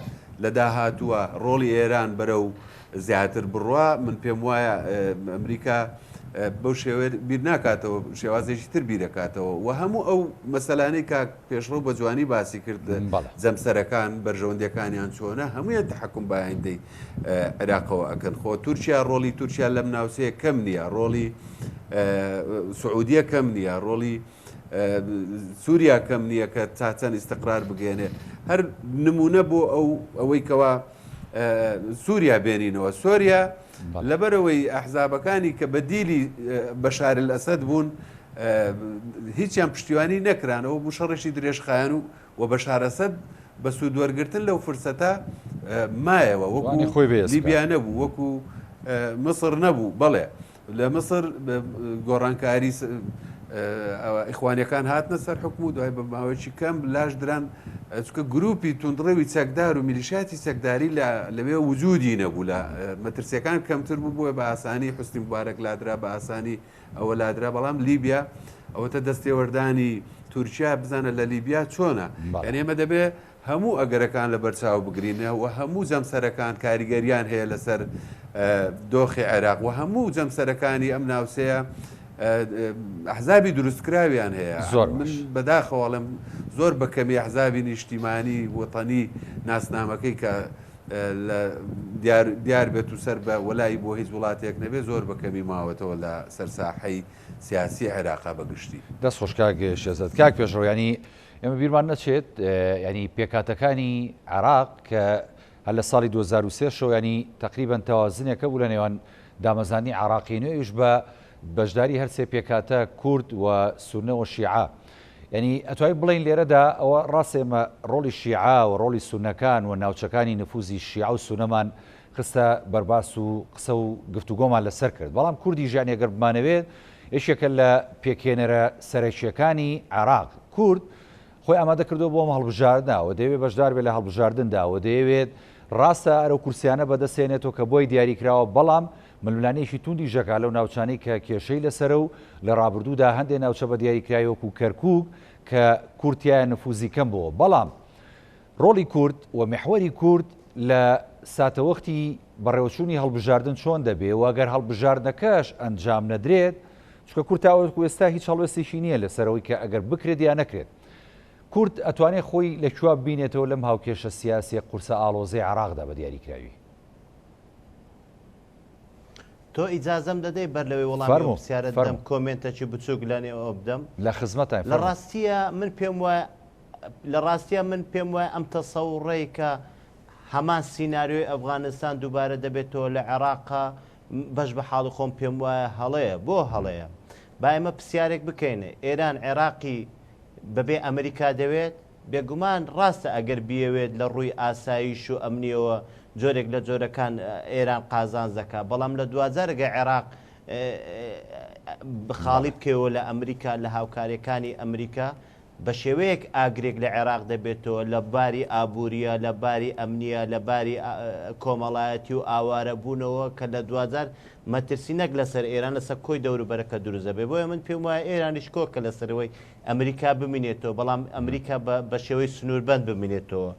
لە داهاتووە ڕۆڵی ئێران بەرەو زیاتر بڕوا من پێم وایە ئەمریکا بەو شێوێ بیر ناکاتەوە شێوازێکی تر بیرەکاتەوە و هەموو ئەو مەسەلانەی کا پێشڕۆ بە جوانی باسی کرد جەمسەرەکان بەرژەوەندەکانیان چۆنە هەمویان تحکم بەئایندەی عێراقەوە ئەکەن خۆ تورکیا ڕۆڵی تورکیا لەم ناوچەیە کەم نییە ڕۆڵی سعودیە کەم نییە ڕۆڵی سووریا کەم نییە کە چاچەند ئیستقرار بگەێنێ هەر نمونە بۆ ئەوەی کەوا سووریا بێنینەوە سۆریا لەبەرەوەی ئەحزابەکانی کە بەدیلی بەشار الئەسەد بوون هیچیان پشتیوانی نەکرانەوە بوو شەڕێکی درێژخایەن و بەشار ئەسەد بە سوودوەرگرتن لەو فرسەتە مایەوە وەکو لیبیا نەبوو وەکو مصر نەبوو بەڵێ لە مصر گۆڕانکاری ئیخوانیەکان هاتنە سەر حکوم و دوای بە ماوەیەکی کەم لاش دران چکە گروپی توندڕەوی چەکدار و میلیشاتی چەکداری لەوێ وجودی نەبوو لە مەترسیەکان کەمتر بوو بۆیە بە ئاسانی حوسنی مبارەک لادرا بە ئاسانی ئەوە لادرا بەڵام لیبیا ئەوەتە دەستێوەردانی تورکیا بزانە لە لیبیا چۆنە یعنی ئێمە دەبێ هەموو ئەگەرەکان لە بەرچاو بگرینە و هەموو جەمسەرەکان کاریگەریان هەیە لەسەر دۆخی عێراق و هەموو جەمسەرەکانی ئەم ناوسەیە ئەحزابی دروستکراویان هەیە من بەداخەوەڵم زۆر بەکەمی ئەحزابی نیشتیمانی وەتەنی ناسنامەکەی کە دیار بێت و سەر بە وەلای بۆ هیچ وڵاتێک نەبێ زۆر بەکەمی ماوەتەوە لە سەرساحەی سیاسی عێراقا بەگشتی دەست خۆشکاک شێزت کاک پێشڕۆ ینی ئێمە بیرمان نەچێت ینی پێکاتەکانی عێراق کە هەر لە ساڵی 2023 شەوە ینی تقریبەن تەوازنێکە بوو لە نێوان دامەزانی عێراقی نوێیش بە بەشداری هەرسێ پێکاتە کورد و سونە و شیعە ینی ئەتوای بڵین لێرەدا ئەوە ڕاستێمە ڕۆڵی شیعە و ڕۆڵی سونەکان و ناوچەکانی نفوزی شیعە و سونەمان خستە بەرباس و قسە و گفتوگۆمان لەسەر کرد بەڵام کوردی ژیان ئەگەر بمانەوێت یەکێکە لە پێکێنەرە سەرەکیەکانی عێراق کورد خۆی ئامادە کردو بۆم هەڵبژاردنەوە دەیەوێت بەشدار بێت لە هەڵبژاردندا و دەیەوێت ڕاستە ئەرە کورسیانە بەدەستێنێتەوە کە بۆی دیاریکراوە بەڵام ملولانەیەکی توندی ژەکا لەو ناوچانەی کە کێشەی لەسەر و لە ڕابردوودا هەندێک ناوچە بە دیاریکراوی وەکو کەرکووک کە کورتیایە نفوزی کەم بووە بەڵام ڕۆڵی کورد و محوەری کورد لە ساتەوەختی بەڕێوەچوونی هەڵبژاردن چۆن دەبێ و ئەگەر هەڵبژاردنەکەش ئەنجام نەدرێت چکە کورتاوەکو ئێستا هیچ هەڵوێستێکی نییە لەسەرەوەی کە ئەگەر بکرێت یان نەکرێت کورد ئەتوانێت خۆی لەکوێ ببینێتەوە لەم هاوکێشە سیاسی قورسە ئاڵۆزەی عێراقدا بە دیاریکراوی تۆ ئیجازەم دەدەی بەر لەوەی وەڵامی پرسیارەت دەم کۆمنتێکی بچووک لەنێەوە بدەم لە خزمەتان لە ڕاستیە من پێم وایە ئەم تەسەوڕەی کە هەمان سیناریۆی ئەفغانستان دووبارە دەبێتەوە لە عێراقا بەش بە حاڵی خۆم پێم وایە هەڵەیە بۆ هەڵەیە با ئێمە پرسیارێک بکەینێ ئێران عێراقی بەبێ ئەمریکا دەوێت بێگومان ڕاستە ئەگەر بیەوێت لە ڕووی ئاسایش و ئەمنیەوە جۆرێک لە جۆرەکان ئێران قازانج دەکا بەڵام لە دوازارگە عێراق بخاڵی بکەوە لە ئەمریکا لە هاوکاریەکانی ئەمریکا بە شێوەیەک ئاگرێک لە عێراق دەبێتەوە لە باری ئابووریە لە باری ئەمنیە لە باری کۆمەڵایەتی و ئاوارە بوونەوە کە لە دوازار مەترسینەک لەسەر ئێران لەسەر کۆی دەوروبەرەکە دروزە بێ بۆیە من پێم وایە ئێرانیش کۆکە لەسەرەوەی ئەمریکا بمینێتەوە بەڵام ئەمریکا بە شێوەی سنووربەند بمینێتەوە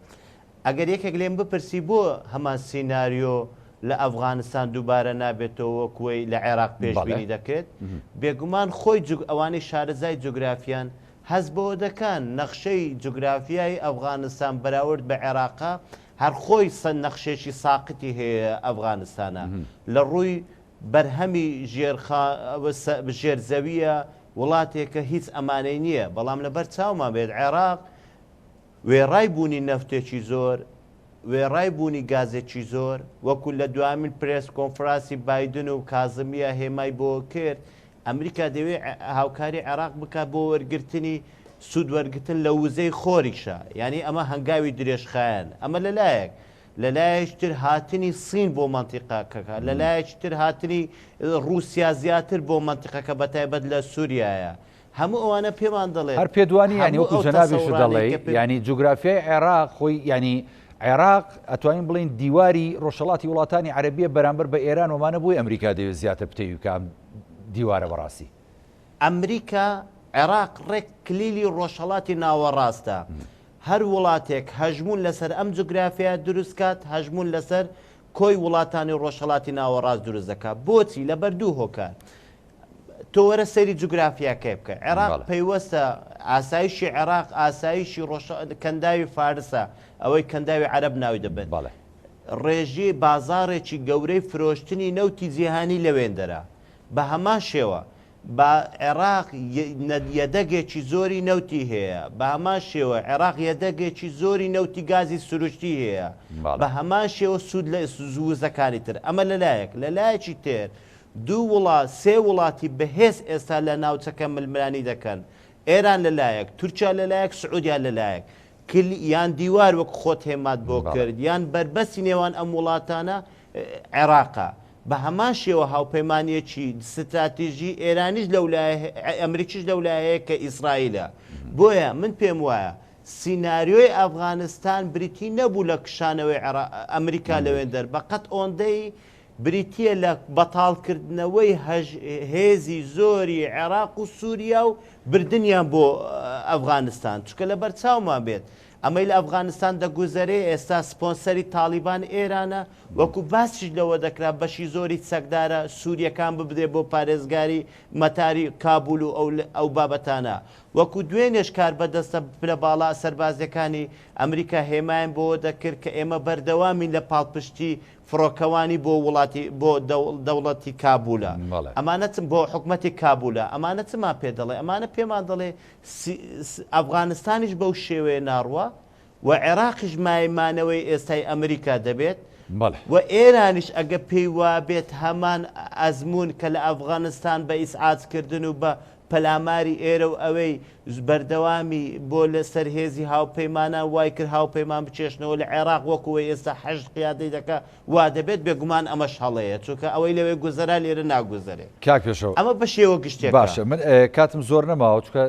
ئەگەر یەکێک لێم بپرسی بۆ هەمان سیناریۆ لە ئەفغانستان دووبارە نابێتەوە وەکوەی لە عێراق پێشبینی دەکرێت بێگومان خۆی ئەوانەی شارەزای جوگرافیان هەز بۆ دەکەن نەخشەی جوگرافیای ئەفغانستان بەراورد بە عێراقا هەر خۆی نەخشێکی ساقتی هەیە ئەفغانستانە لە ڕووی بەرهەمی ژێرزەویە وڵاتێکە هیچ ئەمانەی نییە بەڵام لەبەر چاومان بێت عێراق وێڕای بوونی نەفتێکی زۆر وێڕای بوونی گازێکی زۆر وەکو لە دوامین پرێس کۆنفراسی بایدن و کازمیە هێمای بۆ کرد ئەمریکا دەوێت هاوکاری عێراق بکات بۆ وەرگرتنی سوود وەرگتن لە وزەی خۆریشە یعنی ئەمە هەنگاوی درێژخایەن ئەمە لەلایەک لەلایەکتر هاتنی سین بۆ منتیقاکەکە لەلایەکتر هاتنی رووسیا زیاتر بۆ منتیقەکە بەتایبەت لە سووریایە هەموو ئەوانە پێمان دەڵێت هەر پێدوانی ینی وەکو جەنابیش دەڵێ ینی جوگرافیای عێراق خۆی ینی عێراق ئەتوانین بڵین دیواری ڕۆژهەڵاتی وڵاتانی عەرەبیە بەرامبەر بە ئێران ومانە بۆی ئەمریکا دەوێت زیاتر بتێوی کام دیوارە بەڕاستی ئەمریکا عێراق ڕێک کلیلی ڕۆژهەڵاتی ناوەڕاستە هەر وڵاتێک هەژمون لەسەر ئەم جوگرافیا دروستکات هەژمون لەسەر کۆی وڵاتانی ڕۆژهەڵاتی ناوەڕاست دروست دەکات بۆچی لەبەر دوو هۆکار تۆ وەرە سەیری جوگرافیاکەی بکە عێراق پەیوەستە ئاسایشی عێراق ئاسایشی کەنداوی فارسە ئەوەی کەنداوی عەرەب ناوی دەبێت ڕێژی بازارێکی گەورەی فرۆشتنی نەوتی جیهانی لەوێندەرە بە هەمان شێوە بە عێراق یەدەگێکی زۆری نەوتی هەیە بە هەمان شێوە عێراق یەدەگێکی زۆری نەوتی گازی سروشتی هەیە بە هەمان شێوە سوود لە زووزەکانی تر ئەمە لەلایەکی تر دوو وڵات سێ وڵاتی بەهێز ئێستا لە ناوچەکە ململانی دەکەن ئێران لەلایەک تورکیا لەلایەک سعودیا لەلایەک یان دیوار وەک خۆت هێمات بۆ کرد یان بربەستی نێوان ئەم وڵاتانە عێراقا بە هەمان شێوە هاوپەیمانیەکی ستراتیژی ئێرانیش ئەمریکیش لەولایەیە کە ئیسرائیلە بۆیە من پێم وایە سیناریۆی ئەفغانستان بریتی نەبوو لە کشانەوەی ئەمریکا لەوێندەر بەقەت ئۆندەی بریتە لە بەتاڵکردنەوەی هێزی زۆری عێراق و سووریا و بردنیان بۆ ئەفغانستان چکە لە بەرچاومان بێت ئەمەی لە ئەفغانستان دەگوزەرێ ئێستا سپۆنسەری تالیبان ئێرانە وەکو باسیش لەوە دەکرا بەشی زۆری چەکدارە سووریەکان ببدێ بۆ پارێزگاری مەتاری کابول و ئەو بابەتانە وەکو دوێنێش کار بەدەستە لە باڵا سەربازەکانی ئەمریکا هێمایان بۆ دەکرد کە ئێمە بەردەوامین لە پاڵپشتی فڕۆکەوانی بۆ وڵاتی بۆ دەوڵەتی کابولە ئەمانەتم بۆ حکومەتی کابولە ئەمانە چمان پێ دەڵێ ئەمانە پێمان دەڵێ ئەفغانستانیش بەو شێوەیە ناڕوە و عێراقیش مایمانەوەی ئێستای ئەمریکا دەبێت و ئێرانیش ئەگە پێی وا بێت هەمان ئەزمون کە لە ئەفغانستان بە ئیسعادکردن و بە پەلاماری ئێرە و ئەوەی بەردەوامی بۆ لە سەرهێزی هاوپەیمانان وای کرد هاوپەیمان بچێشنەوە لە عێراق وەکوەوەی ئێستا حەشت قیادەی دەکە وا دەبێت بێگومان ئەمەش هەڵەیە چونکە ئەوەی لەوێ گوزەرا لێرە ناگوزەرێ کاک پێشەوە ئەمە بە شێوە گشتێک باشە من کاتم زۆر نەماوە چکە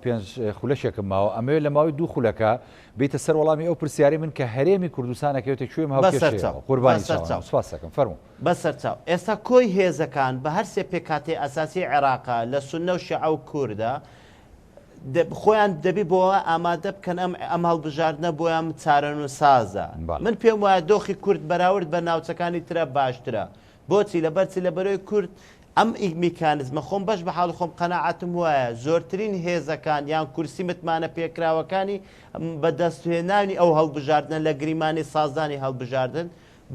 پێنج خولەشێکم ماوە ئەمەوێت لە ماوەی دوو خولەکە بیتە سەر وەڵامی ئەو پرسیاری من کە هەرێمی کوردستانەکەوتە کوێم هاوکێشەوە قوربانی سپاسەکەم فەرموو بەسەرچاو ئێستا کۆی هێزەکان بە هەر سێ پێکاتی ئەساسی عێراقا لە سونە و شیعە و کووردە خۆیان دەبی بۆەوە ئامادە بکەن ئەم هەڵبژاردنە بۆیان چارەن و سازە من پێم وایە دۆخی کورد بەراورد بە ناوچەکانی ترە باشترە بۆچی لەبەرچی لە بەرەوەی کورد ئەم میکانزمە خۆم بەش بە حاڵ خۆم قەناعەتم وایە زۆرترین هێزەکان یان کورسی متمانە پێکراوەکانی بەدەستهێنانی ئەو هەڵبژاردنە لە گریمانی سازانی هەڵبژاردن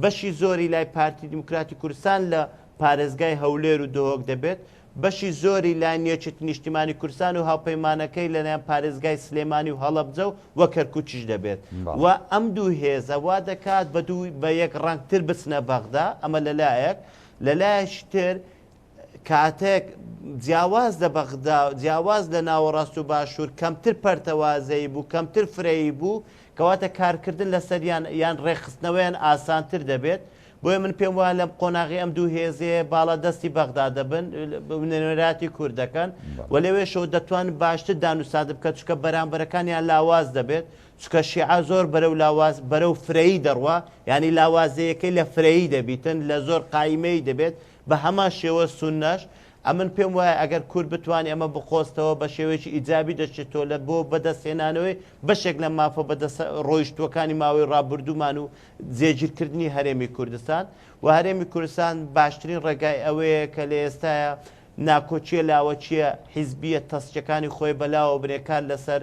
بەشی زۆری لای پارتی دیموکراتی کوردستان لە پارێزگای هەولێر و دۆهۆک دەبێت بەشی زۆری لای نێچێت نیشتیمانی کوردستان و هاوپەیمانەکەی لەلایەن پارێزگای سلێمانی و هەڵەبجە و وە کەرکووچیش دەبێت و ئەم دوو هێزە وا دەکات بە یەک ڕنگتر بچنە بەغدا ئەمە لەلایەشتر کاتێک جیاواز لە بەغدا جیاواز لە ناوەڕاست و باشوور کەمتر پەرتەوازەی بوو کەمتر فرەیی بوو کەواتە کارکردن لەسەریان یان ڕێخستنەوەیان ئاسانتر دەبێت بۆیە من پێم وایە لەم قۆناغی ئەم دوو هێزەیە باڵا دەستی بەغدا دەبن نێراتی کوردەکان و لەوێشەوە دەتوانن باشتر دانووساد بکە چکە بەرامبەرەکانیان لاواز دەبێت چکە شیعە زۆر بەرەو فرەیی دەڕوا ینی لاوازەیەکەی لە فرەیی دەبیتن لە زۆر قایمەی دەبێت بە هەمان شێوە سونەش ئەمن پێم وایە ئەگەر کورد بتوانانی ئەمە بخۆستەوە بە شێوەیەکی ئیجابی دەچێتەوە لە بۆ بەدەستهێنانەوەی بەشێک لە مافە بەدەست ڕۆیشتوەکانی ماوەی ڕابردوومان و جێگیرکردنی هەرێمی کوردستان و هەرێمی کوردستان باشترین ڕێگای ئەوەیە کە لە ئێستاە ناکۆچیە لاوەچیە حیزبیە تەسچەکانی خۆی بەلاوە برێکان لەسەر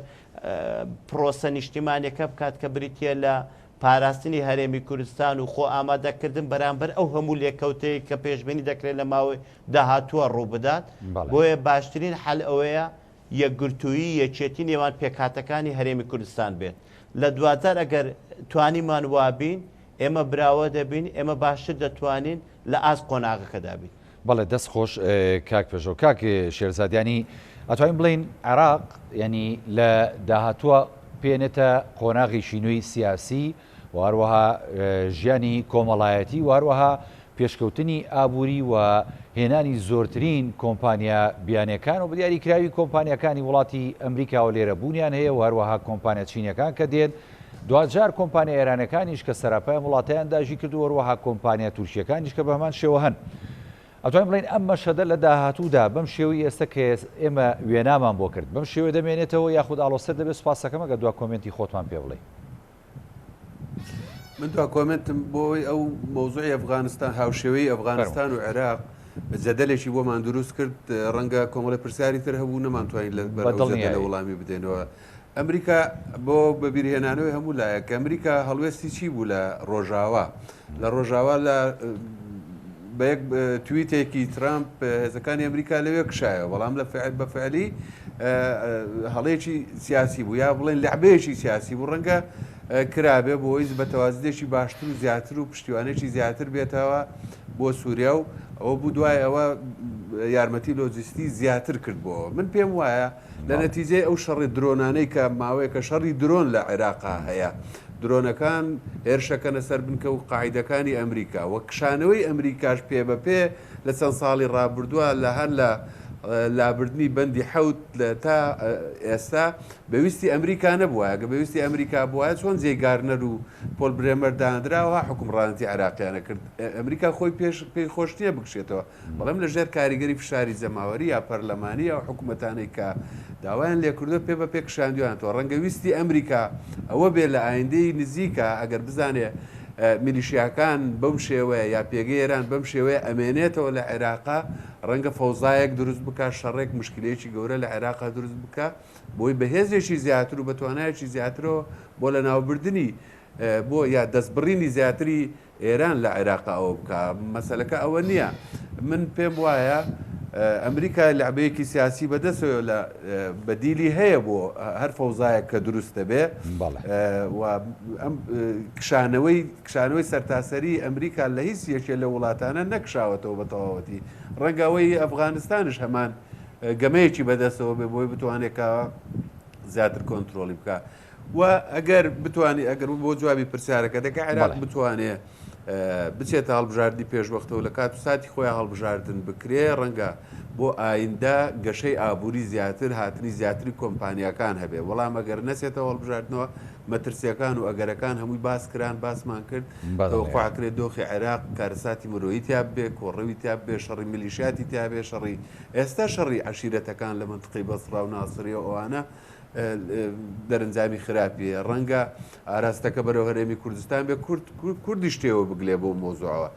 پرۆسە نیشتیمانیەکە بکات کە بریتە لە پاراستنی هەرێمی کوردستان و خۆ ئامادەکردن بەرامبەر ئەو هەموو لێکەوتەیە کە پێشبینی دەکرێت لە ماوەی داهاتووە ڕوو بدات. بۆیە باشترین حەل ئەوەیە یەکگرتووی یەکێتی نێوان پێکهاتەکانی هەرێمی کوردستان بێت. لە دواتر ئەگەر توانیمان وابین ئێمە براوە دەبین، ئێمە باشتر دەتوانین لە ئاز قۆناغەکەدا بین. بەڵێ دەست خۆش کاک پێشۆ کاک شێرزادیانی ئەتوانین بڵین عێراق ینی لە داهاتووە پێێنێتە قۆناغی شینووی سیاسی و هەروەها ژیانی کۆمەڵایەتی و هەروەها پێشکەوتنی ئابووری و هێنانی زۆرترین کۆمپانیا بیانەکان و بڕیاریکراوی کۆمپانیەکانی وڵاتی ئەمریکا و لێرە بوونیان هەیە و هەروەها کۆمپانیا چینیەکان کە دێن دوجار کۆمپانیا ئێرانەکانیش کە سەراپای وڵاتیان داژی کردو وەروەها کۆمپانیا تورکیەکانیش کە بە هەمان شێوە هەن. ئەتوانین بڵین ئەم مەشەدە لە داهاتوودا بەم شێوەی ئێستا کە ئێمە وێنامان بۆ کرد بەم شێوە دەمێنێتەوە یاخود ئاڵۆسەر دەبێت سوپاسەکەمە گە دوا کۆمنتی خۆتمان پێ بڵێ. من دوا کۆمنتم بۆی ئەو مۆزوعی ئەفغانستان هاوشێوەی ئەفغانستان و عێراق جەدەلێکی بۆمان دروست کرد ڕەنگە کۆمەڵی پرسیاری تر هەبوو نەمانتوانین لە وەڵامی بدەینەوە. ئەمریکا بۆ بەبیرهێنانەوەی هەموو لایەک ئەمریکا هەڵوێستی چی بوو لە ڕۆژاوا لە بە یەک تویتێکی ترامپ هێزەکانی ئەمریکا لەوێ کشایە بەڵام لە بەفعلی هەڵەیەکی سیاسی بوو یا بڵێن لەعبەیەکی سیاسی بوو ڕەنگە کرابێ بۆ هۆی بەتەوازدێکی باشتر و زیاتر و پشتیوانێکی زیاتر بێتەوە بۆ سووریا و ئەوە بوو دوای ئەوە یارمەتی لۆجستی زیاتر کردبووە. من پێم وایە لە نەتیجەی ئەو شەڕی درۆنانەی کە ماوەیە کە شەڕی درۆن لە عێراقا هەیە درۆنەکان هێرشەکەنە سەر بنکە و قاعیدەکانی ئەمریکا وە کشانەوەی ئەمریکاش پێ بەپێ لە چەند ساڵی ڕابردووە لە هەر لە لابردنی بەندی حەوت تا ئێستا بەویستی ئەمریکا نەبووە گە بەویستی ئەمریکا بووە چۆن جێگارنەر و پۆل برێمەر دانراوە حکومڕانەتی عێراقیانە کرد. ئەمریکا خۆی پێی خۆشتیە بکشێتەوە بەڵام لەژێر کاریگەری فشاری زەماوەری یا پەرلەمانی یا حکوومەتانەی کە داوایان لێکردو پێ بە پێکشاندویانەوە ڕەنگە ویستی ئەمریکا ئەوە بێ لە ئایندەی نزیکە ئەگەر بزانێ میلیشیاکان بەم شێوەیە یا پێگەی ئێران بەم شێوەیە ئەمێنێتەوە لە عێراقا ڕەنگە فەوزایەک دروست بکە شەڕێک مشکلەیەکی گەورە لە عێراقا دروست بکە بۆی بەهێزێکی زیاتر و بەتوانایەکی زیاترەوە بۆ لە ناوبردننی بۆ یا دەستبڕینی زیاتری ئێران لە عێراقا ئەوە بکە. مەسەلەکە ئەوە نییە. من پێم وایە ئەمریکا لەعبەیەکی سیاسی بەدەستەوە لە بەدیلی هەیە بۆ هەر فەوزایەک کە دروستە بێ کشانەوەی سەرتاسەری ئەمریکا لە هیچ یەکێ لە وڵاتانە نەکشاوەتەوە بە تەواوەتی ڕەنگەوەی ئەفغانستانش هەمان گەمەیەکی بەدەستەوە بێ بۆی بتوانێتەوە زیاتر کۆنتترۆلی بکە و ئەگەر بتوانانی ئەگەر بۆ جوابی پرسیارەکە دەکە عێراق بتوانێت بچێتە هەڵبژاردننی پێشوەختەوە لە کات و ساتی خۆیان هەڵبژاردن بکرێ ڕەنگە بۆ ئایندە گەشەی ئابووری زیاتر هاتنی زیاتری کۆمپانیەکان هەبێ وەڵام ئەگەر نەچێتەوە هەڵبژاردنەوە مەترسیەکان و ئەگەرەکان هەمووی باسکران باسمان کرد خواکرێت دۆخی عێراق کارەساتی مرۆیی تیا بێ کۆڕەوی تیا بێ شەڕی میلیشیاتی تیا بێ شەڕی ئێستا شەڕی عەشیرەتەکان لە منتقی بەسڕا و ناسریە ئەوانە دەرەنجامی خراپیە ڕەنگە ئاراستەکە بەرەو هەرێمی کوردستان بێ کوردی شتێوە بگلێ بۆ مۆزوعەوە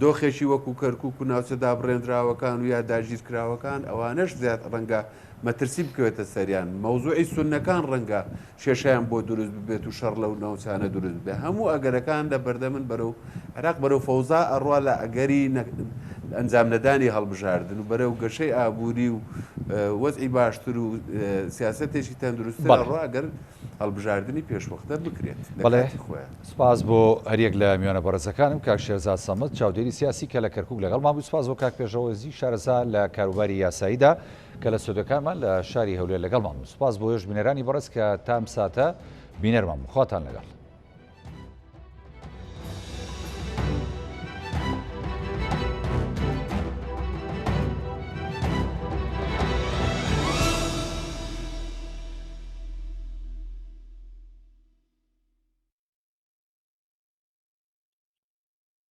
دۆخێکی وەکو کەرکووک و ناوچەدا بڕێنراوەکان و یا داگیرکراوەکان ئەوانەش زیات ڕەنگە مەترسی بکەوێتە سەریان مەوزوعی سونەکان ڕەنگە شێشیان بۆ دروست ببێت و شەڕ لەو ناوچانە دروست بێ هەموو ئەگەرەکان لە بەردەمن بەرەو عێراق بەرەو فەوزا ئەڕوا لە ئەگەری ئەنجام نەدانی هەڵبژاردن و بەرەو گەشەی ئابووری و وەزعی باشتر و سیاسەتێکی تەندروستتر ڕوا ئەگەر هەڵبژاردننی پێشوەختە بکرێت. بەڵێ سپاس بۆ هەریەک لە میوانە بەڕێزەکانم کاک شێرزاد سەمەد چاودێری سیاسی کە لە کەرکووک لەگەڵ مابوو سپاس بۆ کاک پێشەوەزی شارەزا لە کاروباری یاساییدا کە لە سودەکانمان لە شاری هەولێر لەگەڵمان بوو. سپاس بۆ هێش بینەرانی بەڕێز کە تام ساتە بینەرمان خواتان لەگەڵ.